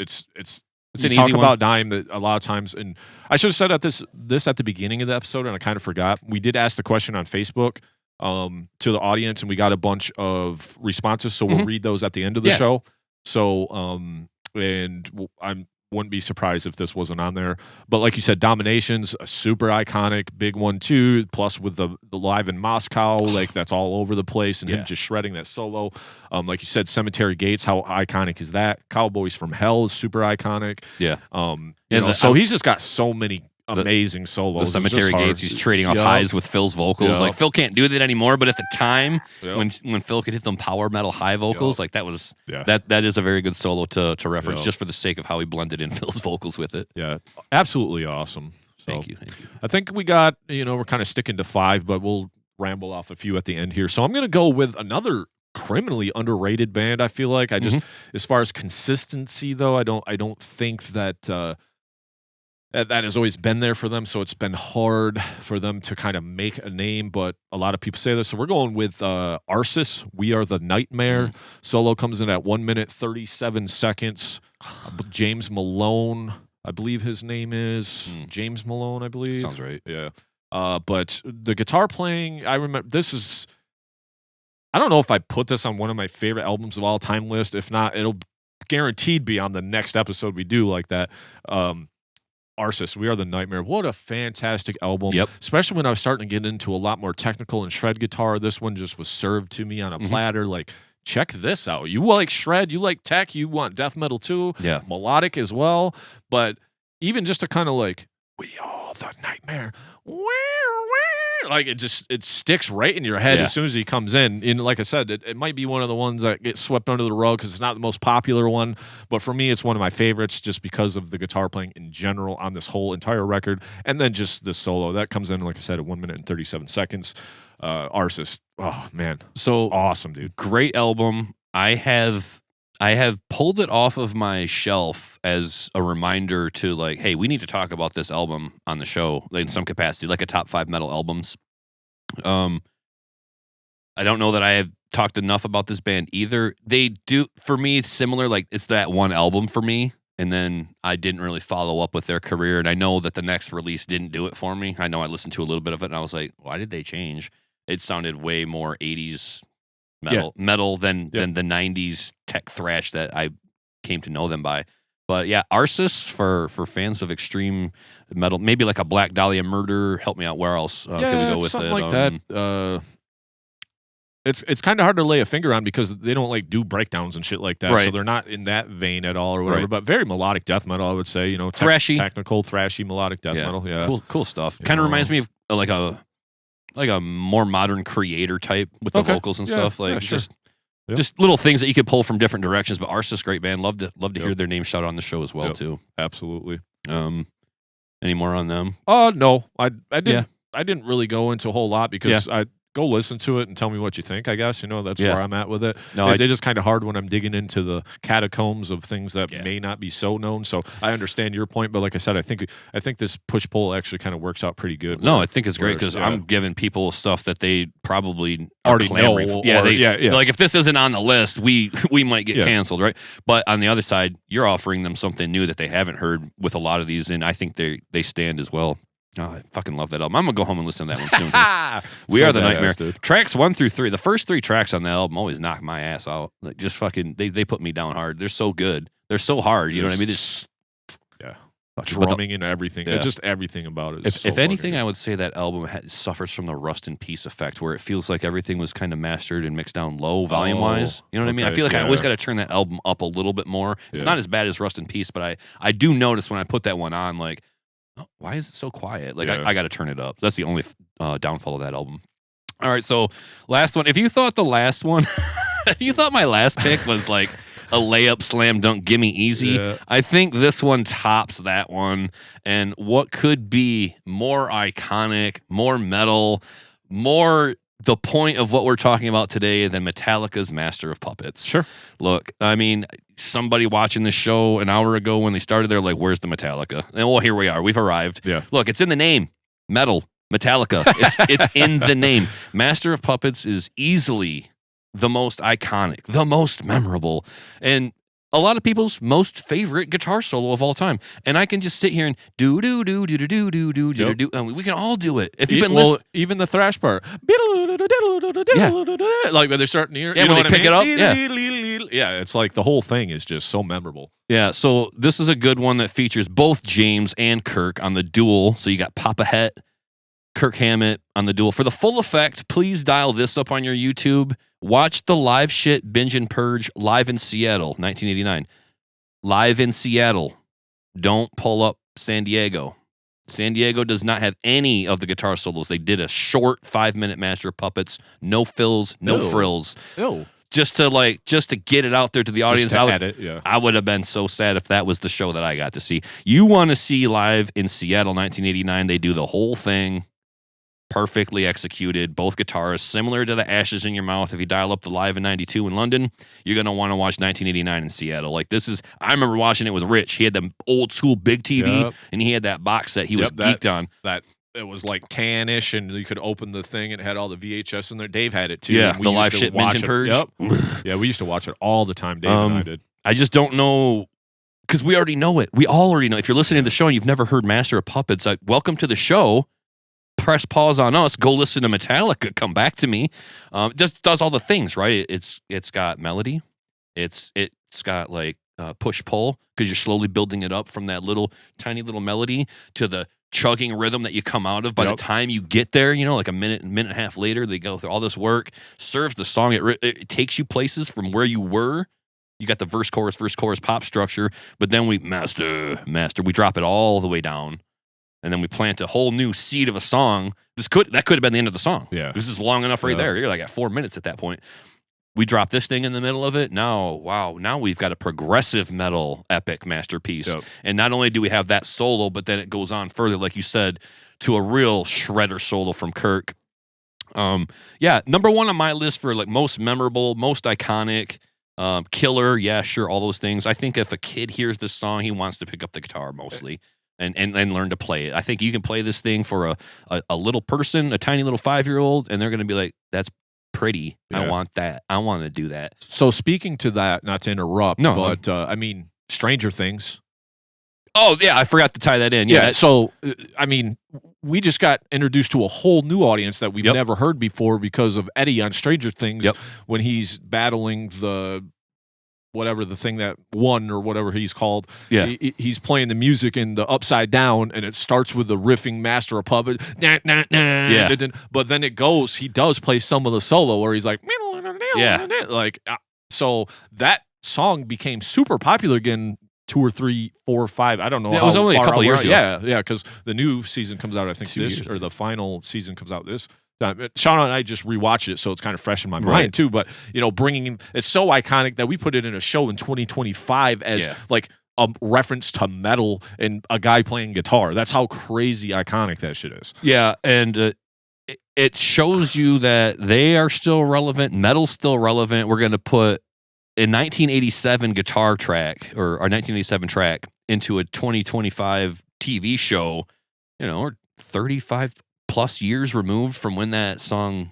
an talk easy about one. Dime that a lot of times, and I should have said this at the beginning of the episode, and I kind of forgot. We did ask the question on Facebook to the audience, and we got a bunch of responses. So we'll read those at the end of the show. So I wouldn't be surprised if this wasn't on there. But like you said, Domination's a super iconic, big one too. Plus with the live in Moscow, like that's all over the place, and him just shredding that solo. Like you said, Cemetery Gates, how iconic is that? Cowboys from Hell is super iconic. Yeah. So he's just got so many amazing solos. The Cemetery Gates, he's trading off highs with Phil's vocals. Like Phil can't do that anymore, but at the time when Phil could hit them power metal high vocals, like that was that is a very good solo to reference just for the sake of how he blended in Phil's vocals with it. Yeah, absolutely awesome. So, Thank you. I think we got, we're kind of sticking to 5, but we'll ramble off a few at the end here. So I'm going to go with another criminally underrated band. I feel like as far as consistency though, I don't think that that has always been there for them, so it's been hard for them to kind of make a name, but a lot of people say this. So we're going with Arsis, We Are the Nightmare. Solo comes in at 1 minute, 37 seconds. James Malone, I believe his name is. James Malone, I believe. Sounds right. Yeah. But the guitar playing, I remember, I don't know if I put this on one of my favorite albums of all time list. If not, it'll guaranteed be on the next episode we do like that. Arsis, We Are the Nightmare. What a fantastic album. Yep. Especially when I was starting to get into a lot more technical and shred guitar. This one just was served to me on a platter. Like, check this out. You like shred, you like tech, you want death metal too. Yeah. Melodic as well. But even just to kind of like, We Are the Nightmare. Like it sticks right in your head as soon as he comes in. And like I said, it might be one of the ones that gets swept under the rug because it's not the most popular one. But for me, it's one of my favorites just because of the guitar playing in general on this whole entire record. And then just the solo. That comes in, like I said, at 1 minute and 37 seconds. Arsis. Oh, man. So awesome, dude. Great album. I have pulled it off of my shelf as a reminder to like, hey, we need to talk about this album on the show in some capacity, like a top 5 metal albums. I don't know that I have talked enough about this band either. They do, for me, it's similar. Like it's that one album for me, and then I didn't really follow up with their career. And I know that the next release didn't do it for me. I know I listened to a little bit of it, and I was like, why did they change? It sounded way more 80s metal than the 90s tech thrash that I came to know them by. But yeah, Arsis for fans of extreme metal, maybe like a Black Dahlia Murder. Help me out. Where else can we go with something it? Like that. It's kind of hard to lay a finger on because they don't like do breakdowns and shit like that. Right. So they're not in that vein at all or whatever. Right. But very melodic death metal, I would say. Thrashy, technical, thrashy, melodic death metal. Yeah, cool stuff. Kind of reminds me of like a more modern Creator type with the vocals and stuff. Like just little things that you could pull from different directions. But Arsis, great band. Love to hear their name shouted on the show as well too. Absolutely. Any more on them? No, I didn't really go into a whole lot because I go listen to it and tell me what you think. I guess that's where I'm at with it. No, it's just kind of hard when I'm digging into the catacombs of things that may not be so known. So I understand your point, but like I said, I think this push pull actually kind of works out pretty good. No, I think it's great because I'm giving people stuff that they probably already know. Like if this isn't on the list, we might get canceled, right? But on the other side, you're offering them something new that they haven't heard with a lot of these, and I think they stand as well. Oh, I fucking love that album. I'm going to go home and listen to that one soon. We Are the Nightmare. Dude. Tracks 1 through 3. The first 3 tracks on that album always knock my ass out. Like just fucking, they put me down hard. They're so good. They're so hard. You know what I mean? Just, drumming and everything. Just everything about it. If anything, I would say that album suffers from the Rust in Peace effect where it feels like everything was kind of mastered and mixed down low volume-wise. You know what I mean? I feel like I always got to turn that album up a little bit more. It's not as bad as Rust in Peace, but I do notice when I put that one on, like, oh, why is it so quiet? Like I got to turn it up. That's the only downfall of that album. All right, so last one. If you thought the last one, if you thought my last pick was like a layup, slam dunk, gimme easy, I think this one tops that one. And what could be more iconic, more metal, more the point of what we're talking about today than Metallica's Master of Puppets? Sure. Look, I mean, somebody watching this show an hour ago when they started, they're like, where's the Metallica? And well, here we are. We've arrived. Yeah. Look, it's in the name. Metal. Metallica. It's in the name. Master of Puppets is easily the most iconic, the most memorable, and a lot of people's most favorite guitar solo of all time. And I can just sit here and do do do do do do do do do do. I mean, we can all do it. If you've been listening, even the thrash part, like when they're starting to hear, when they pick it up, it's like the whole thing is just so memorable. Yeah, so this is a good one that features both James and Kirk on the dual. So you got Papa Het, Kirk Hammett on the dual. For the full effect, please dial this up on your YouTube. Watch the Live Shit Binge and Purge live in Seattle, 1989. Live in Seattle. Don't pull up San Diego. San Diego does not have any of the guitar solos. They did a short 5-minute Master of Puppets, no fills, no frills. Ew. Just to get it out there to the audience. I would have been so sad if that was the show that I got to see. You want to see Live in Seattle, 1989. They do the whole thing. Perfectly executed, both guitars, similar to the Ashes in Your Mouth. If you dial up the Live in 92 in London, you're going to want to watch 1989 in Seattle. Like I remember watching it with Rich. He had the old school big TV, and he had that box set he was geeked on. That it was like tan-ish, and you could open the thing, and it had all the VHS in there. Dave had it too. Yeah, the Live Shit Binge and Purge. Yep. Yeah, we used to watch it all the time, Dave and I did. I just don't know, because we already know it. We all already know. If you're listening to the show and you've never heard Master of Puppets, welcome to the show. Press pause on us, go listen to Metallica, come back to me. Just does all the things, right? It's got melody. It's got like push pull, because you're slowly building it up from that tiny little melody to the chugging rhythm that you come out of by the time you get there, like a minute and a half later, they go through all this work, serves the song. It takes you places from where you were. You got the verse, chorus, pop structure, but then we master, we drop it all the way down. And then we plant a whole new seed of a song. That could have been the end of the song. Yeah. This is long enough right there. You're like at 4 minutes at that point. We drop this thing in the middle of it. Now we've got a progressive metal epic masterpiece. Yep. And not only do we have that solo, but then it goes on further, like you said, to a real shredder solo from Kirk. Number one on my list for like most memorable, most iconic, killer. Yeah, sure, all those things. I think if a kid hears this song, he wants to pick up the guitar mostly. And learn to play it. I think you can play this thing for a little person, a tiny little 5-year-old, and they're going to be like, that's pretty. Yeah. I want that. I want to do that. So speaking to that, not to interrupt, but I mean, Stranger Things. Oh, yeah, I forgot to tie that in. Yeah, so, I mean, we just got introduced to a whole new audience that we've never heard before because of Eddie on Stranger Things when he's battling the whatever the thing that won or whatever he's called. Yeah. He's playing the music in the upside down, and it starts with the riffing Master of Puppets. But then it goes, he does play some of the solo where he's like, so that song became super popular again 2 or 3, 4 or 5. I don't know. Yeah, it was only a couple years ago. Yeah, because the new season comes out, I think, or the final season comes out this. Sean and I just rewatched it, so it's kind of fresh in my mind too. But bringing it's so iconic that we put it in a show in 2025 as like a reference to metal and a guy playing guitar. That's how crazy iconic that shit is. Yeah, and it shows you that they are still relevant. Metal's still relevant. We're going to put a 1987 guitar track or our 1987 track into a 2025 TV show. We're 35 plus years removed from when that song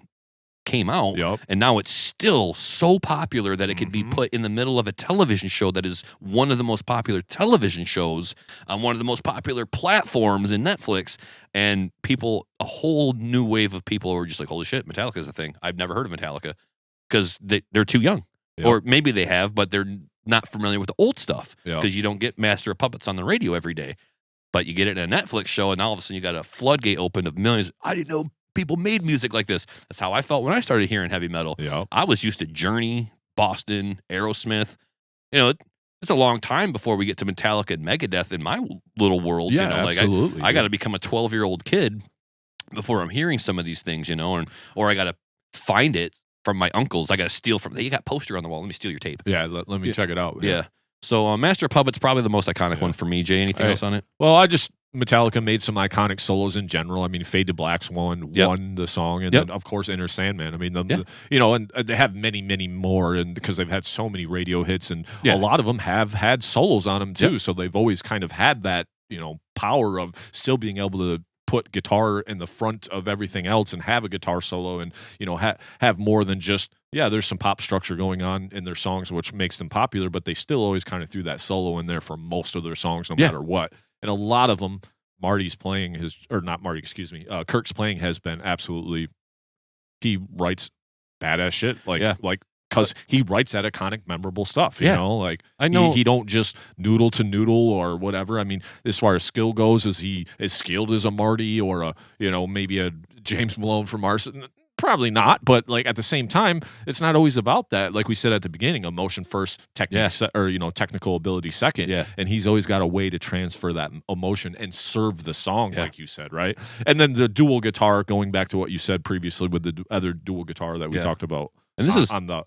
came out, and now it's still so popular that it could be put in the middle of a television show that is one of the most popular television shows on one of the most popular platforms in Netflix, and a whole new wave of people are just like, holy shit, Metallica's a thing. I've never heard of Metallica because they're too young, or maybe they have, but they're not familiar with the old stuff because you don't get Master of Puppets on the radio every day, but you get it in a Netflix show, and all of a sudden you got a floodgate open of millions. I didn't know people made music like this. That's how I felt when I started hearing heavy metal. I was used to Journey, Boston, Aerosmith. It's a long time before we get to Metallica and Megadeth in my little world. Absolutely. I got to become a 12-year-old kid before I'm hearing some of these things, or I got to find it from my uncles. I got to steal from. You got a poster on the wall. Let me steal your tape. Yeah, let me check it out. Yeah. So Master of Puppets probably the most iconic one for me. Jay, anything else on it? Well, Metallica made some iconic solos in general. I mean, Fade to Black's won the song, and then of course Enter Sandman. I mean, and they have many, many more, and because they've had so many radio hits, and a lot of them have had solos on them too. So they've always kind of had that power of still being able to put guitar in the front of everything else and have a guitar solo, and have more than just there's some pop structure going on in their songs, which makes them popular, but they still always kind of threw that solo in there for most of their songs, no matter what. And a lot of them, Kirk's playing has been absolutely, he writes badass shit, because he writes that iconic, memorable stuff, I know he don't just noodle to noodle or whatever. I mean, as far as skill goes, is he as skilled as a Marty or a, maybe a James Malone from Mars? Probably not, but at the same time, it's not always about that. Like we said at the beginning, emotion first, technical ability second. Yeah. And he's always got a way to transfer that emotion and serve the song, like you said, right? And then the dual guitar, going back to what you said previously with the other dual guitar that we talked about. And this is on the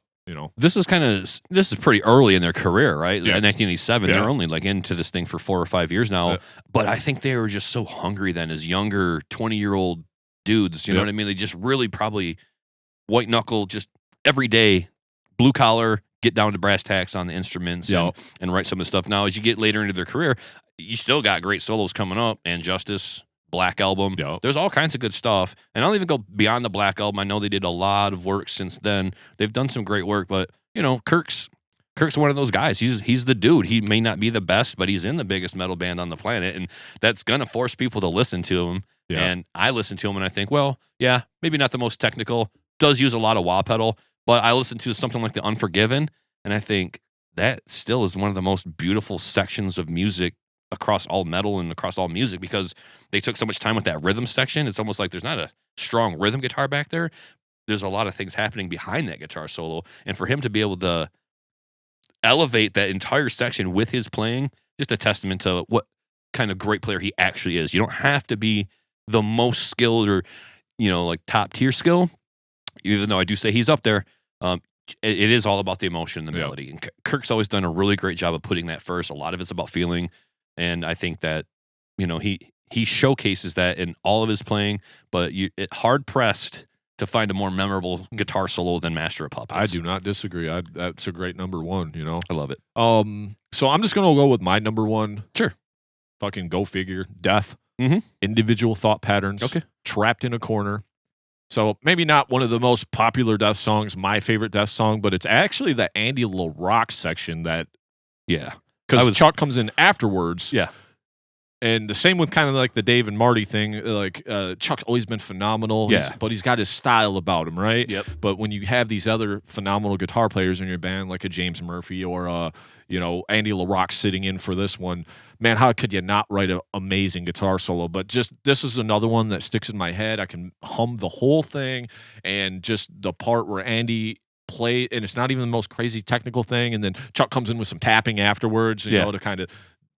this is pretty early in their career, right? In 1987, they're only into this thing for 4 or 5 years now. But I think they were just so hungry then as younger 20-year-old dudes, you know what I mean? They just really probably white knuckle, just every day, blue collar, get down to brass tacks on the instruments and write some of the stuff. Now, as you get later into their career, you still got great solos coming up, and Justice, Black Album. There's all kinds of good stuff. And I'll even go beyond the Black Album. I know they did a lot of work since then. They've done some great work, but Kirk's one of those guys. He's the dude. He may not be the best, but he's in the biggest metal band on the planet, and that's gonna force people to listen to him. And I listen to him and I think, well, maybe not the most technical, does use a lot of wah pedal, but I listen to something like The Unforgiven, and I think that still is one of the most beautiful sections of music across all metal and across all music, because they took so much time with that rhythm section. It's almost like there's not a strong rhythm guitar back there. There's a lot of things happening behind that guitar solo, and for him to be able to elevate that entire section with his playing, just a testament to what kind of great player he actually is. You don't have to be the most skilled or, top tier skill, even though I do say he's up there. It is all about the emotion and the melody. And Kirk's always done a really great job of putting that first. A lot of it's about feeling. And I think that, he showcases that in all of his playing, but hard pressed to find a more memorable guitar solo than Master of Puppets. I do not disagree. That's a great number one, I love it. So I'm just going to go with my number one. Sure. Fucking go figure. Death. Mm-hmm. Individual thought patterns. Okay. Trapped in a corner. So maybe not one of the most popular Death songs, my favorite Death song, but it's actually the Andy LaRocque section that. Yeah. Because Chuck comes in afterwards. Yeah. And the same with kind of like the Dave and Marty thing. Chuck's always been phenomenal. But he's got his style about him, right? Yep. But when you have these other phenomenal guitar players in your band, like a James Murphy or Andy LaRocque sitting in for this one, man, how could you not write an amazing guitar solo? But just this is another one that sticks in my head. I can hum the whole thing, and just the part where Andy play, and it's not even the most crazy technical thing, and then Chuck comes in with some tapping afterwards, you know, to kind of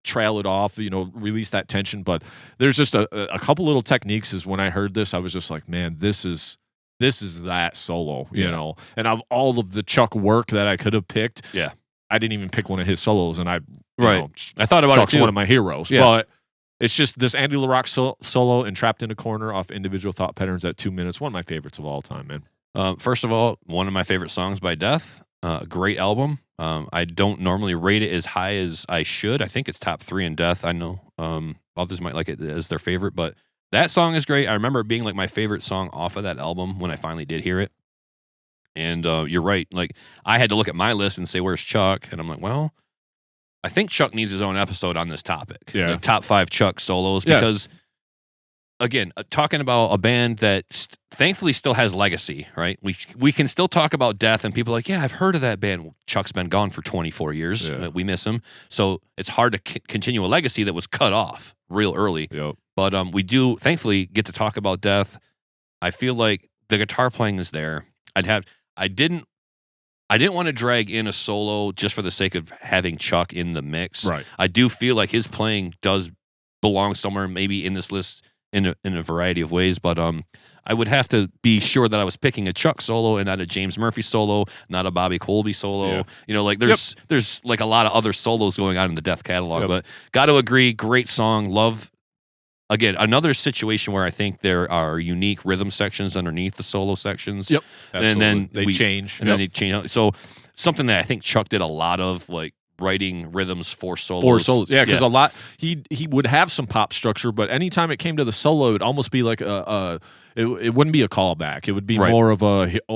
trail it off, release that tension. But there's just a couple little techniques. Is when I heard this, I was just like, man, this is that solo, you know. And of all of the Chuck work that I could have picked, I didn't even pick one of his solos, and I thought about Chuck's it too. one of my heroes. Yeah. But it's just this Andy LaRocque solo and Trapped in a Corner off Individual Thought Patterns at 2 minutes. One of my favorites of all time, man. First of all, one of my favorite songs by Death. Great album. I don't normally rate it as high as I should. I think it's top 3 in Death. I know others might like it as their favorite, but that song is great. I remember it being like my favorite song off of that album when I finally did hear it. And you're right. Like, I had to look at my list and say, where's Chuck? And I'm like, well, I think Chuck needs his own episode on this topic. Yeah. Like top 5 Chuck solos. Because, again, talking about a band that thankfully still has legacy, right? We can still talk about Death, and people are like, yeah, I've heard of that band. Well, Chuck's been gone for 24 years. Yeah. We miss him. So it's hard to continue a legacy that was cut off real early. Yep. But we do, thankfully, get to talk about Death. I feel like the guitar playing is there. I didn't want to drag in a solo just for the sake of having Chuck in the mix. Right. I do feel like his playing does belong somewhere, maybe in this list in a variety of ways. But I would have to be sure that I was picking a Chuck solo and not a James Murphy solo, not a Bobby Colby solo. Yeah. You know, like there's like a lot of other solos going on in the Death catalog. Yep. But got to agree, great song. Love. Again, another situation where I think there are unique rhythm sections underneath the solo sections. Yep. And then they change. And then they change. So something that I think Chuck did a lot of, like writing rhythms for solos. Yeah, because a lot he would have some pop structure, but anytime it came to the solo, it'd almost be like it wouldn't be a callback. It would be more of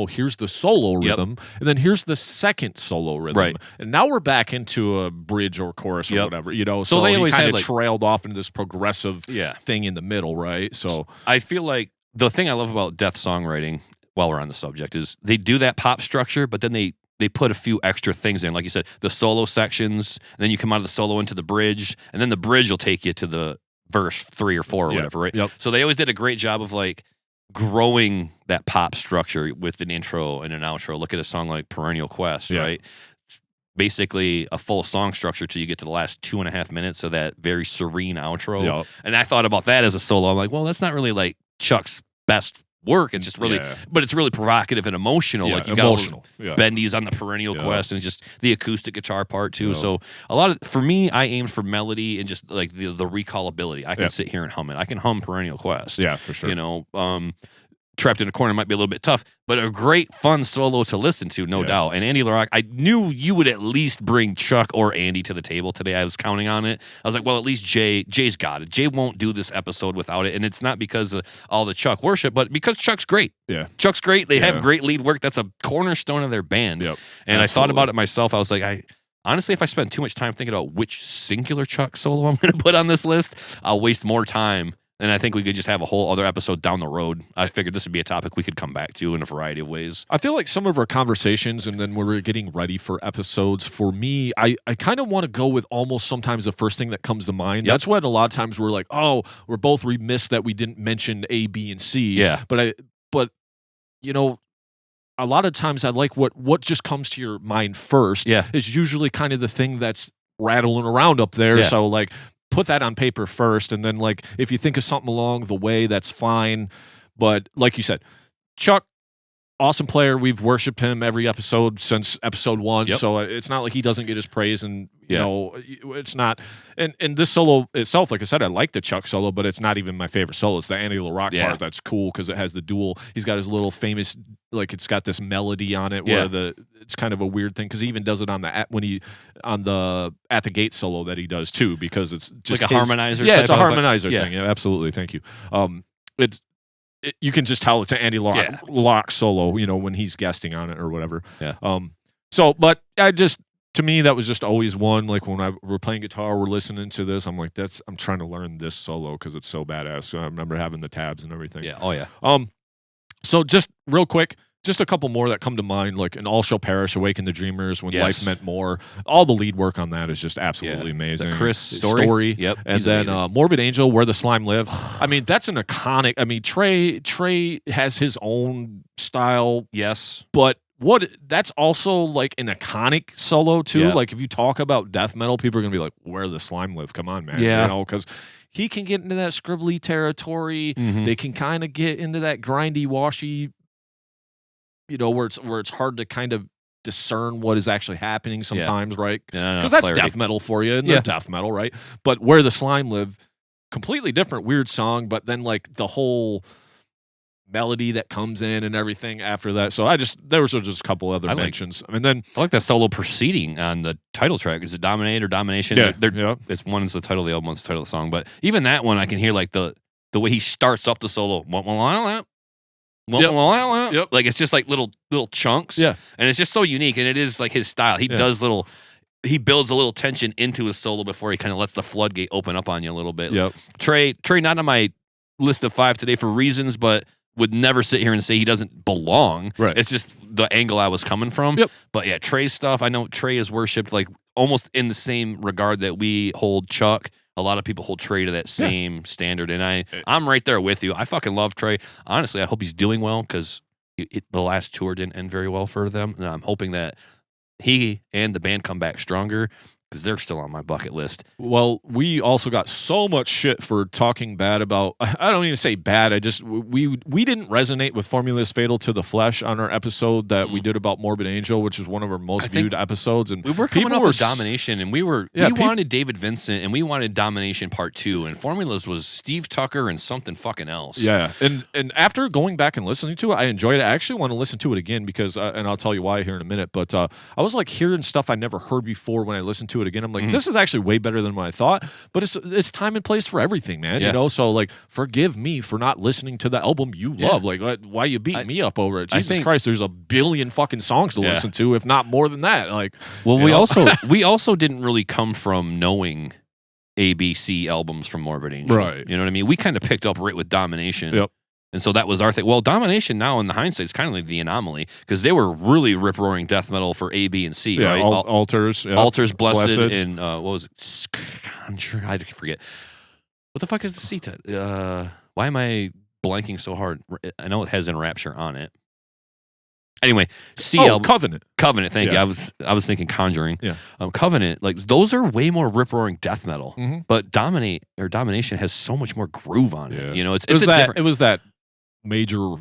here's the solo rhythm, and then here's the second solo rhythm, and now we're back into a bridge or chorus or whatever, you know. So they he always kind had, of like, trailed off into this progressive thing in the middle, right? So I feel like the thing I love about Death songwriting, while we're on the subject, is they do that pop structure, but then they put a few extra things in, like you said, the solo sections, and then you come out of the solo into the bridge, and then the bridge will take you to the verse 3 or 4 or whatever, right? Yep. So they always did a great job of like growing that pop structure with an intro and an outro. Look at a song like Perennial Quest, right? It's basically a full song structure till you get to the last 2.5 minutes of that very serene outro. Yep. And I thought about that as a solo. I'm like, well, that's not really like Chuck's best work. It's just really, but it's really provocative and emotional. Like you got all those bendies on the Perennial Quest, and it's just the acoustic guitar part too. So a lot of, for me, I aimed for melody and just like the recallability. I can sit here and hum it. I can hum Perennial Quest. Yeah, for sure. You know, Trapped in a Corner might be a little bit tough, but a great fun solo to listen to, no doubt. And Andy LaRocque, I knew you would at least bring Chuck or Andy to the table today. I was counting on it. I was like, well, at least Jay's got it. Jay won't do this episode without it. And it's not because of all the Chuck worship, but because Chuck's great. Yeah. Chuck's great. They have great lead work. That's a cornerstone of their band. Yep. And I thought about it myself. I was like, honestly, if I spend too much time thinking about which singular Chuck solo I'm going to put on this list, I'll waste more time. And I think we could just have a whole other episode down the road. I figured this would be a topic we could come back to in a variety of ways. I feel like some of our conversations, and then when we're getting ready for episodes, for me, I kind of want to go with almost sometimes the first thing that comes to mind. That's when a lot of times we're like, oh, we're both remiss that we didn't mention A, B, and C. Yeah. But you know, a lot of times I like what just comes to your mind first. Yeah. Is usually kind of the thing that's rattling around up there. Yeah. So like, put that on paper first, and then like if you think of something along the way, that's fine. But like you said, Chuck, awesome player. We've worshipped him every episode since episode 1. So it's not like he doesn't get his praise, and you know, it's not. And this solo itself, like I said, I like the Chuck solo, but it's not even my favorite solo. It's the Andy LaRocque part that's cool because it has the dual. He's got his little famous, like it's got this melody on it where it's kind of a weird thing because he even does it on the At the Gate solo that he does too, because it's just like a harmonizer. Yeah, it's a type of harmonizer thing. Yeah, absolutely. Thank you. You can just tell it's an Andy LaRocque solo, you know, when he's guesting on it or whatever. Yeah. But to me, that was just always one. Like when we're playing guitar, we're listening to this. I'm like, I'm trying to learn this solo because it's so badass. So I remember having the tabs and everything. Yeah. Oh yeah. So just real quick, just a couple more that come to mind, like An All Shall Perish, Awaken the Dreamers, When Life Meant More. All the lead work on that is just absolutely amazing. The Chris story. Yep. And then Morbid Angel, Where the Slime Live. I mean, that's an iconic. I mean, Trey has his own style. Yes. But that's also like an iconic solo too. Yeah. Like if you talk about death metal, people are gonna be like, "Where the Slime Live?" Come on, man. Yeah. You know, because he can get into that scribbly territory. Mm-hmm. They can kind of get into that grindy, washy. You know, where it's hard to kind of discern what is actually happening sometimes, right? Yeah, Because that's clarity. death metal for you, and the death metal, right? But Where the Slime Live, completely different, weird song, but then like the whole melody that comes in and everything after that. So there was just a couple other mentions. I mean, then I like that solo proceeding on the title track. Is it Dominate or Domination? Yeah, It's one's the title of the album, one's the title of the song. But even that one, I can hear like the way he starts up the solo. Yep. Like it's just like little chunks. Yeah. And it's just so unique, and it is like his style. He builds a little tension into his solo before he kind of lets the floodgate open up on you a little bit. Yep. Trey, not on my list of 5 today for reasons, but would never sit here and say he doesn't belong. Right. It's just the angle I was coming from. Yep. But yeah, Trey's stuff, I know Trey is worshipped like almost in the same regard that we hold Chuck. A lot of people hold Trey to that same standard, and I'm right there with you. I fucking love Trey. Honestly, I hope he's doing well because the last tour didn't end very well for them. And I'm hoping that he and the band come back stronger because they're still on my bucket list. Well, we also got so much shit for talking bad about, I don't even say bad, we didn't resonate with Formula is Fatal to the Flesh on our episode that we did about Morbid Angel, which is one of our most viewed episodes. And we were coming up with Domination, and we wanted David Vincent, and we wanted Domination Part 2, and Formulas was Steve Tucker and something fucking else. Yeah, and after going back and listening to it, I enjoyed it. I actually want to listen to it again because, and I'll tell you why here in a minute, but I was like hearing stuff I never heard before when I listened to it again. I'm like, this is actually way better than what I thought, but it's time and place for everything, man. You know, so like, forgive me for not listening to the album you love. Like, why you beating me up over it? Jesus Christ, there's a billion fucking songs to listen to, if not more than that. Like, well, we also didn't really come from knowing ABC albums from Morbid Angel, right? You know what I mean? We kind of picked up right with Domination. Yep. And so that was our thing. Well, Domination now in the hindsight is kind of like the anomaly because they were really rip-roaring death metal for A, B, and C, right? Altars. Yep. Altars, Blessed, and what was it? I forget. What the fuck is the C? Why am I blanking so hard? I know it has Enrapture on it. Anyway, C album. Covenant. Covenant, thank you. I was thinking Conjuring. Yeah. Covenant, like those are way more rip-roaring death metal. Mm-hmm. But Domination has so much more groove on it. You know, it was that major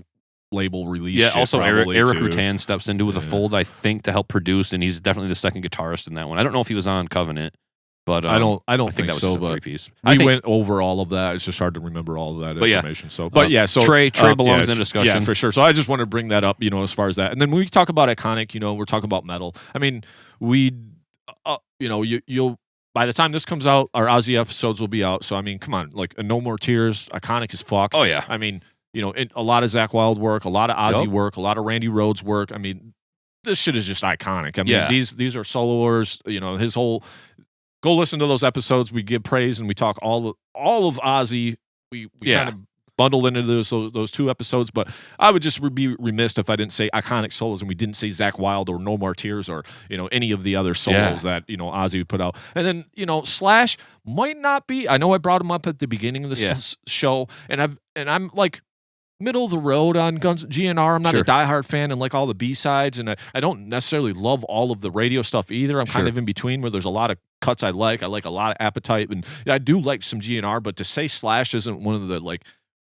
label release. Yeah, shit also Eric too. Rutan steps into the fold, I think, to help produce, and he's definitely the second guitarist in that one. I don't know if he was on Covenant, but I don't think that was so. just a But 3-piece. We went over all of that. It's just hard to remember all of that information. So, so Trey belongs in the discussion. Yeah, for sure. So I just wanted to bring that up, you know, as far as that. And then when we talk about iconic, you know, we're talking about metal. I mean, you'll by the time this comes out, our Ozzy episodes will be out. So I mean, come on, like No More Tears, iconic as fuck. Oh yeah. I mean, you know, a lot of Zakk Wylde work, a lot of Ozzy work, a lot of Randy Rhoads work. I mean, this shit is just iconic. I mean, these are soloists. You know, his whole. Go listen to those episodes. We give praise and we talk all of Ozzy. We kind of bundled into those 2 episodes. But I would just be remiss if I didn't say iconic solos and we didn't say Zakk Wylde or No More Tears or, you know, any of the other solos that, you know, Ozzy would put out. And then, you know, Slash might not be. I know I brought him up at the beginning of this show, and I'm like middle of the road on GNR. I'm not a diehard fan and like all the B-sides, and I don't necessarily love all of the radio stuff either. I'm kind of in between where there's a lot of cuts I like. I like a lot of Appetite, and I do like some GNR, but to say Slash isn't one of the like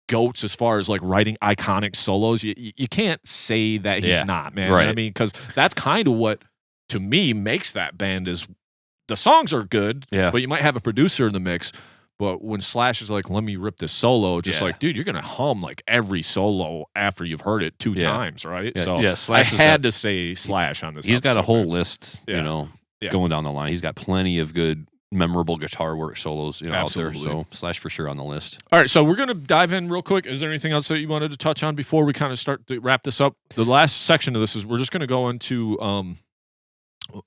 goats as far as like writing iconic solos, you can't say that he's not, man. Right. I mean, because that's kind of what to me makes that band is the songs are good, but you might have a producer in the mix. But when Slash is like, let me rip this solo, just like, dude, you're going to hum like every solo after you've heard it 2 times, right? So Slash I had to say Slash on this He's episode, got a whole list, you know, going down the line. He's got plenty of good, memorable guitar work solos out there. So Slash for sure on the list. All right, so we're going to dive in real quick. Is there anything else that you wanted to touch on before we kind of start to wrap this up? The last section of this is we're just going to go into,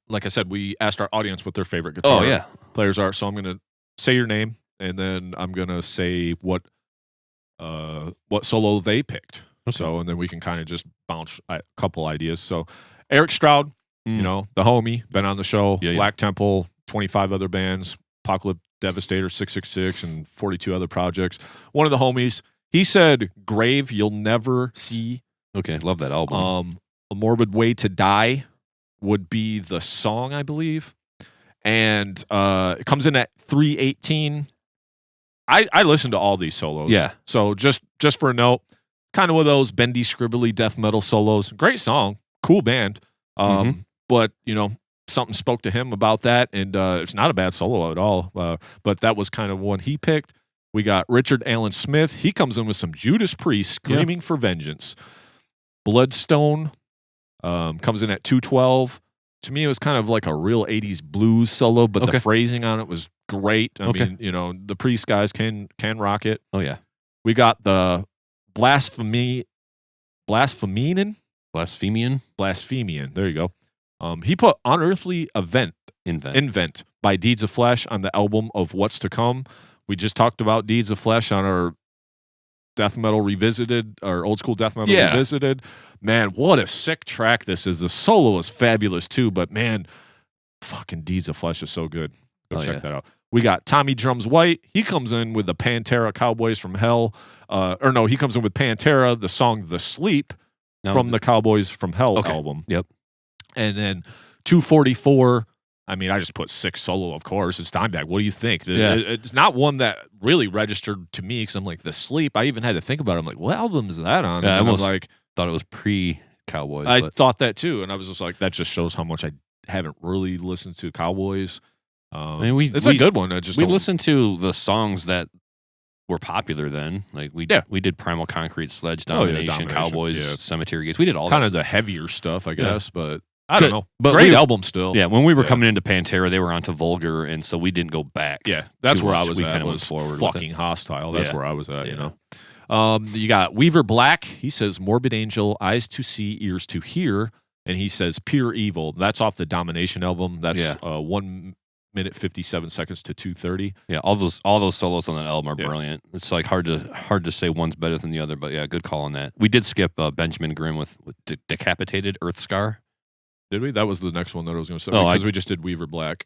like I said, we asked our audience what their favorite guitar players are. So I'm going to say your name. And then I'm gonna say what solo they picked. Okay. So, and then we can kind of just bounce a couple ideas. So, Eric Stroud, you know, the homie, been on the show. Black Temple, 25 other bands, Apocalypse Devastator, 666, and 42 other projects. One of the homies, he said, "Grave, You'll Never See." Okay, love that album. A Morbid Way to Die would be the song, I believe, and it comes in at 318. I listen to all these solos. Yeah. So just for a note, kind of one of those bendy, scribbly death metal solos. Great song, cool band. but something spoke to him about that, and it's not a bad solo at all. But that was kind of one he picked. We got Richard Allen Smith. He comes in with some Judas Priest, Screaming for Vengeance. Bloodstone comes in at 212. To me, it was kind of like a real 80s blues solo, but the phrasing on it was great. I mean, the Priest guys can rock it. Oh, yeah. We got the Blasphemian. There you go. He put Unearthly Invent by Deeds of Flesh on the album of What's to Come. We just talked about Deeds of Flesh on our Death Metal Revisited, or Old School Death Metal Revisited. Man, what a sick track this is. The solo is fabulous too, but man, fucking Deeds of Flesh is so good. Go check that out. We got Tommy Drums White. He comes in with the Pantera Cowboys from Hell. He comes in with Pantera, the song The Sleep from the Cowboys from Hell album. Yep. And then 244. I mean, I just put 6 solo, of course. It's Dimebag. What do you think? It's not one that really registered to me because I'm like, The Sleep. I even had to think about it. I'm like, what album is that on? Yeah, and I was like, thought it was pre-Cowboys. I thought that too. And I was just like, that just shows how much I haven't really listened to Cowboys. It's a good one. We listened to the songs that were popular then. Like we did Primal Concrete, Sledge, Domination, Cowboys, Cemetery Gates. We did all kind of the heavier stuff, I guess, but I don't know. But great album still. Yeah, when we were coming into Pantera, they were onto Vulgar, and so we didn't go back. Yeah, that's where I was we at. Kind of was went forward fucking with hostile. That's where I was at, You got Weaver Black. He says, Morbid Angel, Eyes to See, Ears to Hear. And he says, Pure Evil. That's off the Domination album. That's 1 minute 57 seconds to 2:30. Yeah, all those solos on that album are brilliant. It's like hard to say one's better than the other, but yeah, good call on that. We did skip Benjamin Grimm with Decapitated Earth Scar. Did we? That was the next one that I was going to say. Because we just did Weaver Black.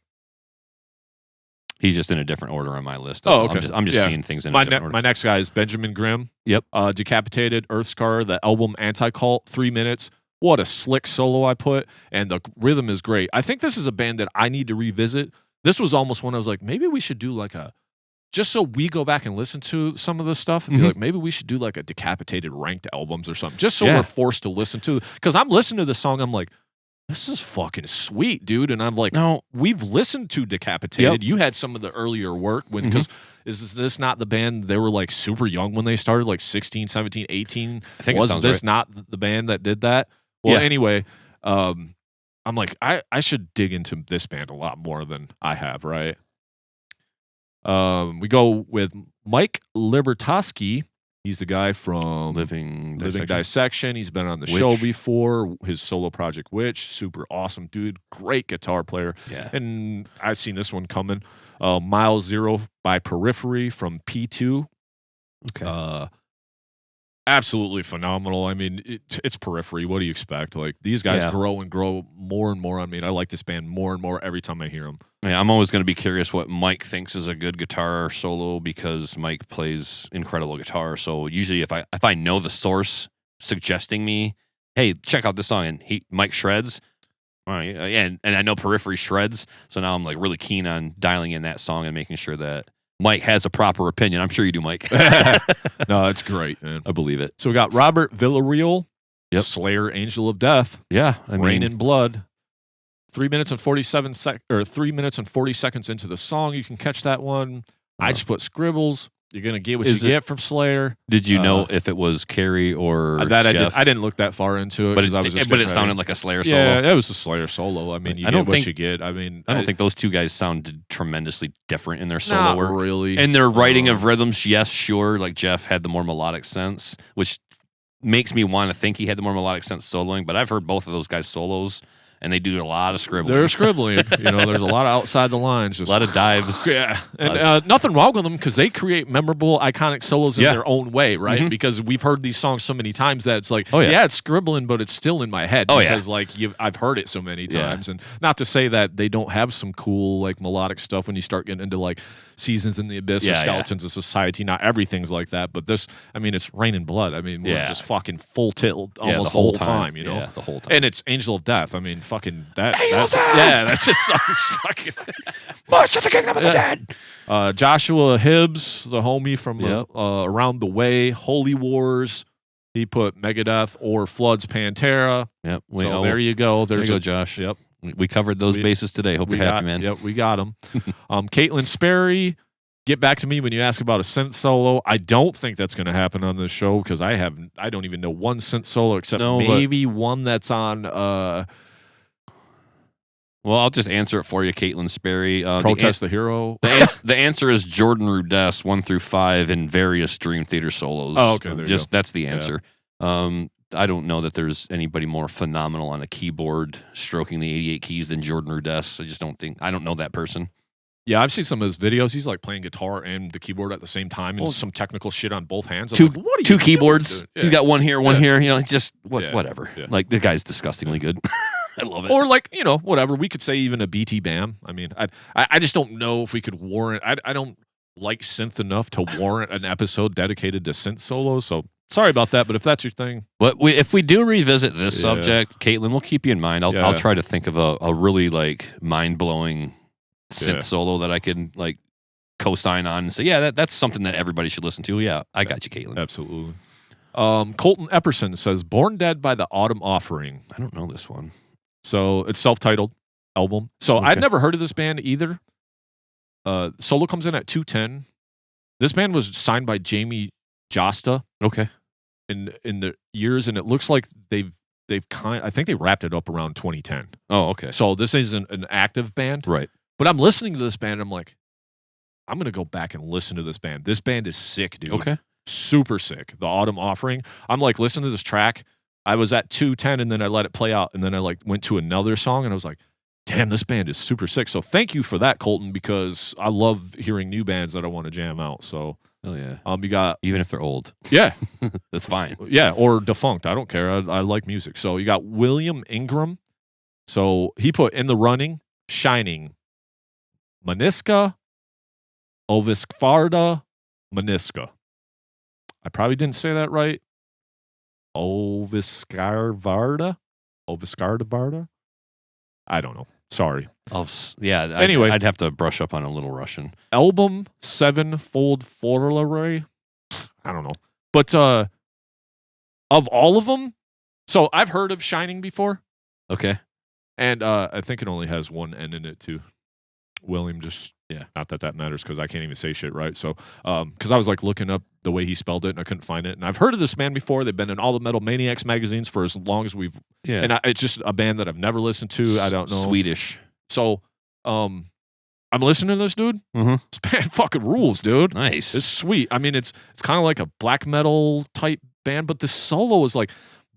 He's just in a different order on my list. Okay. I'm just seeing things in a different order. My next guy is Benjamin Grimm. Yep. Decapitated Earth Scar, the album Anti-Cult, 3 minutes. What a slick solo I put. And the rhythm is great. I think this is a band that I need to revisit. This was almost when I was like, maybe we should do like just so we go back and listen to some of this stuff, and be like, maybe we should do like a Decapitated ranked albums or something, just so we're forced to listen to. Because I'm listening to the song, I'm like, this is fucking sweet, dude. And I'm like, no, we've listened to Decapitated. You had some of the earlier work because is this not the band? They were like super young when they started, like 16, 17, 18. I think was this not the band that did that? Well, anyway, I'm like, I should dig into this band a lot more than I have, right? We go with Mike Libertoski. He's the guy from Living Dissection. He's been on the show before. His solo project, Witch, super awesome dude. Great guitar player. Yeah. And I've seen this one coming. Mile Zero by Periphery from P2. Okay. Absolutely phenomenal. I mean, it's Periphery. What do you expect? Like, these guys grow and grow more and more. I mean, I like this band more and more every time I hear them. Yeah, I'm always going to be curious what Mike thinks is a good guitar solo because Mike plays incredible guitar. So usually if I know the source suggesting me, hey, check out this song, and Mike shreds, all right, and I know Periphery shreds, so now I'm like really keen on dialing in that song and making sure that Mike has a proper opinion. I'm sure you do, Mike. No, it's great, man. I believe it. So we got Robert Villarreal, Slayer, Angel of Death. Yeah, Rain and Blood. 3 minutes and 3 minutes and 40 seconds into the song. You can catch that one. I just put scribbles. You're gonna get what you get from Slayer. Did you know if it was Carrie or Jeff? I didn't look that far into it, but it sounded like a Slayer solo. Yeah, it was a Slayer solo. I mean, you get what you get. I mean, I don't think those two guys sounded tremendously different in their solo work. Really. And their writing of rhythms, yes, sure. Like Jeff had the more melodic sense, which makes me want to think he had the more melodic sense soloing. But I've heard both of those guys solos, and they do a lot of scribbling. They're scribbling. There's a lot of outside the lines. Just a lot of dives. Yeah. And nothing wrong with them because they create memorable, iconic solos in their own way, right? Mm-hmm. Because we've heard these songs so many times that it's like, it's scribbling, but it's still in my head. Because I've heard it so many times. And not to say that they don't have some cool, like, melodic stuff when you start getting into, like, Seasons in the Abyss or Skeletons of Society. Not everything's like that. But this, I mean, it's Rain and Blood. I mean, we're just fucking full tilt almost the whole time, Yeah, the whole time. And it's Angel of Death. I mean, fucking that's just fucking March to the Kingdom of the Dead. Joshua Hibbs, the homie from Around the Way, Holy Wars. He put Megadeth or Flood's Pantera. Yep. So there you go. There you go, Josh. Yep. We covered those bases today. Hope you're happy, man. Yep, we got them. Caitlin Sperry, get back to me when you ask about a synth solo. I don't think that's going to happen on this show because I don't even know one synth solo except maybe one that's on. Well, I'll just answer it for you, Caitlin Sperry. Protest the Hero. The answer is Jordan Rudess, 1 through 5 in various Dream Theater solos. Oh, okay. That's the answer. Yeah. I don't know that there's anybody more phenomenal on a keyboard stroking the 88 keys than Jordan Rudess. I don't know that person. Yeah, I've seen some of his videos. He's like playing guitar and the keyboard at the same time, and some technical shit on both hands. Two keyboards. Yeah. You got one here, one here. Whatever. Yeah. Like the guy's disgustingly good. I love it. Or whatever. We could say even a BT Bam. I mean, I just don't know if we could warrant. I don't like synth enough to warrant an episode dedicated to synth solos. So sorry about that. But if that's your thing, if we do revisit this subject, Caitlin, we'll keep you in mind. I'll try to think of a really like mind blowing synth solo that I can like co-sign on and say, that's something that everybody should listen to. Yeah, I got you, Caitlin. Absolutely. Colton Epperson says, "Born Dead by the Autumn Offering." I don't know this one. So it's self-titled album. So I'd never heard of this band either. Solo comes in at 2:10. This band was signed by Jamie Josta. Okay. In the years, and it looks like I think they wrapped it up around 2010. Oh, okay. So this isn't an active band. Right. But I'm listening to this band, and I'm like, I'm going to go back and listen to this band. This band is sick, dude. Okay. Super sick. The Autumn Offering. I'm like, listening to this track. I was at 2:10, and then I let it play out, and then I like went to another song, and I was like, damn, this band is super sick. So thank you for that, Colton, because I love hearing new bands that I want to jam out. So oh yeah. You got, even if they're old. Yeah. That's fine. Yeah, or defunct. I don't care. I like music. So you got William Ingram. So he put in the running, Shining, Maniska, Oviskvarda, Maniska. I probably didn't say that right. Oviskarvarda? I don't know. Sorry. Anyway, I'd have to brush up on a little Russian. Album Sevenfold Forlary. I don't know. But of all of them, so I've heard of Shining before. Okay. And I think it only has one N in it too. William not that matters because I can't even say shit right. So because I was like looking up the way he spelled it and I couldn't find it. And I've heard of this band before. They've been in all the Metal Maniacs magazines for as long as we've. Yeah. And it's just a band that I've never listened to. I don't know. Swedish. So I'm listening to this dude. Mm-hmm. This band fucking rules, dude. Nice. It's sweet. I mean, it's kind of like a black metal type band, but the solo is like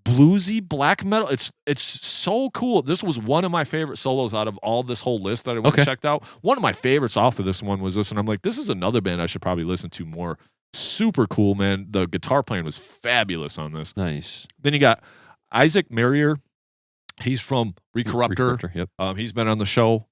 bluesy black metal. It's so cool. This was one of my favorite solos out of all this whole list that I went and checked out. One of my favorites off of this one was this, and I'm like, this is another band I should probably listen to more. Super cool, man. The guitar playing was fabulous on this. Nice. Then you got Isaac Marrier. He's from Recorruptor. Yep. He's been on the show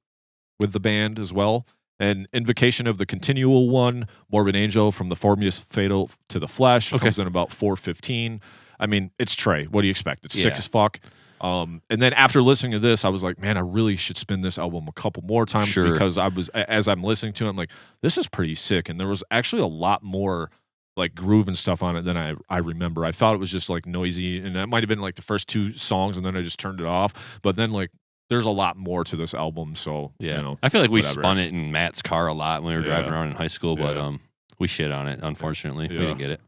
with the band as well. And Invocation of the Continual One, Morbid Angel from the Formius Fatal to the Flesh. Comes in about 4:15. I mean, it's Trey. What do you expect? It's sick as fuck. And then after listening to this, I was like, man, I really should spin this album a couple more times because as I'm listening to it, I'm like, this is pretty sick. And there was actually a lot more like groove and stuff on it than I remember. I thought it was just like noisy, and that might have been like the first 2 songs, and then I just turned it off. But then like there's a lot more to this album. So I feel like we spun it in Matt's car a lot when we were driving around in high school, but we shit on it. Unfortunately, we didn't get it.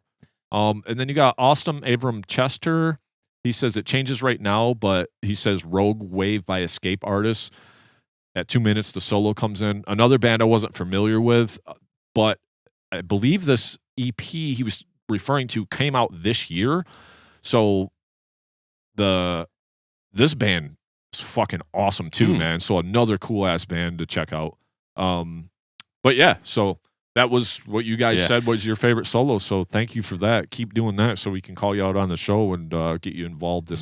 And then you got Austin Abram Chester. He says it changes right now, but he says Rogue Wave by Escape Artists. At 2 minutes, the solo comes in. Another band I wasn't familiar with, but I believe this EP he was referring to came out this year. So this band is fucking awesome too, man. So another cool ass band to check out. But yeah, so that was what you guys said was your favorite solo. So thank you for that. Keep doing that so we can call you out on the show and get you involved in.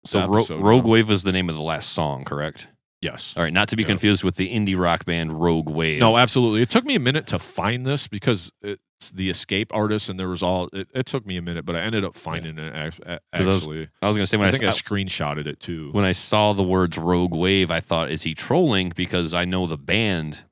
So Rogue Wave is the name of the last song, correct? Yes. All right, not to be confused with the indie rock band Rogue Wave. No, absolutely. It took me a minute to find this because it's the Escape Artist, and there was it took me a minute, but I ended up finding it actually. I was going to say, I think I screenshotted it too. When I saw the words Rogue Wave, I thought, is he trolling? Because I know the band.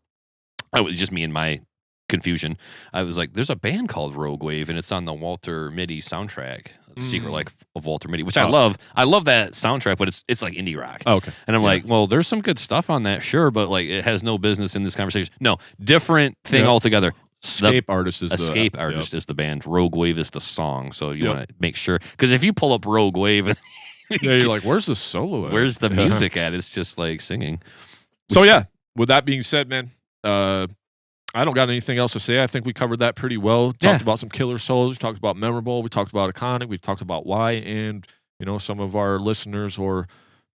It was just me and my confusion. I was like, there's a band called Rogue Wave, and it's on the Walter Mitty soundtrack. Secret Life of Walter Mitty, which I love. I love that soundtrack, but it's like indie rock. Oh, okay. And I'm like, well, there's some good stuff on that, sure, but like it has no business in this conversation. No, different thing altogether. Escape Artist is the band. Rogue Wave is the song. So you want to make sure, because if you pull up Rogue Wave, you're like, where's the solo at? Where's the music at? It's just like singing. So with that being said, man, I don't got anything else to say. I think we covered that pretty well. Talked about some killer solos. We talked about memorable. We talked about iconic. We talked about why. And, some of our listeners or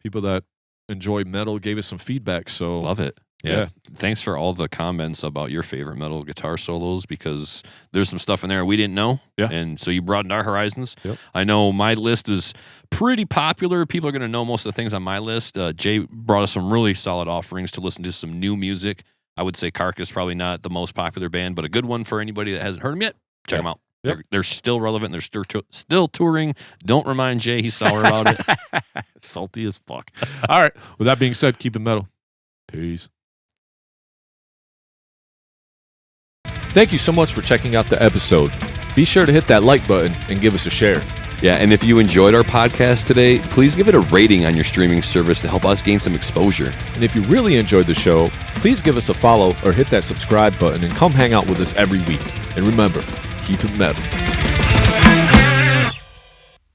people that enjoy metal gave us some feedback. So love it. Yeah. Thanks for all the comments about your favorite metal guitar solos, because there's some stuff in there we didn't know. Yeah. And so you broadened our horizons. Yep. I know my list is pretty popular. People are going to know most of the things on my list. Jay brought us some really solid offerings to listen to some new music. I would say Carcass probably not the most popular band, but a good one for anybody that hasn't heard them yet. Check them out. Yep. They're still relevant. They're still touring. Don't remind Jay he's sour about it. Salty as fuck. All right. With that being said, keep it metal. Peace. Thank you so much for checking out the episode. Be sure to hit that like button and give us a share. Yeah, and if you enjoyed our podcast today, please give it a rating on your streaming service to help us gain some exposure. And if you really enjoyed the show, please give us a follow or hit that subscribe button and come hang out with us every week. And remember, keep it metal.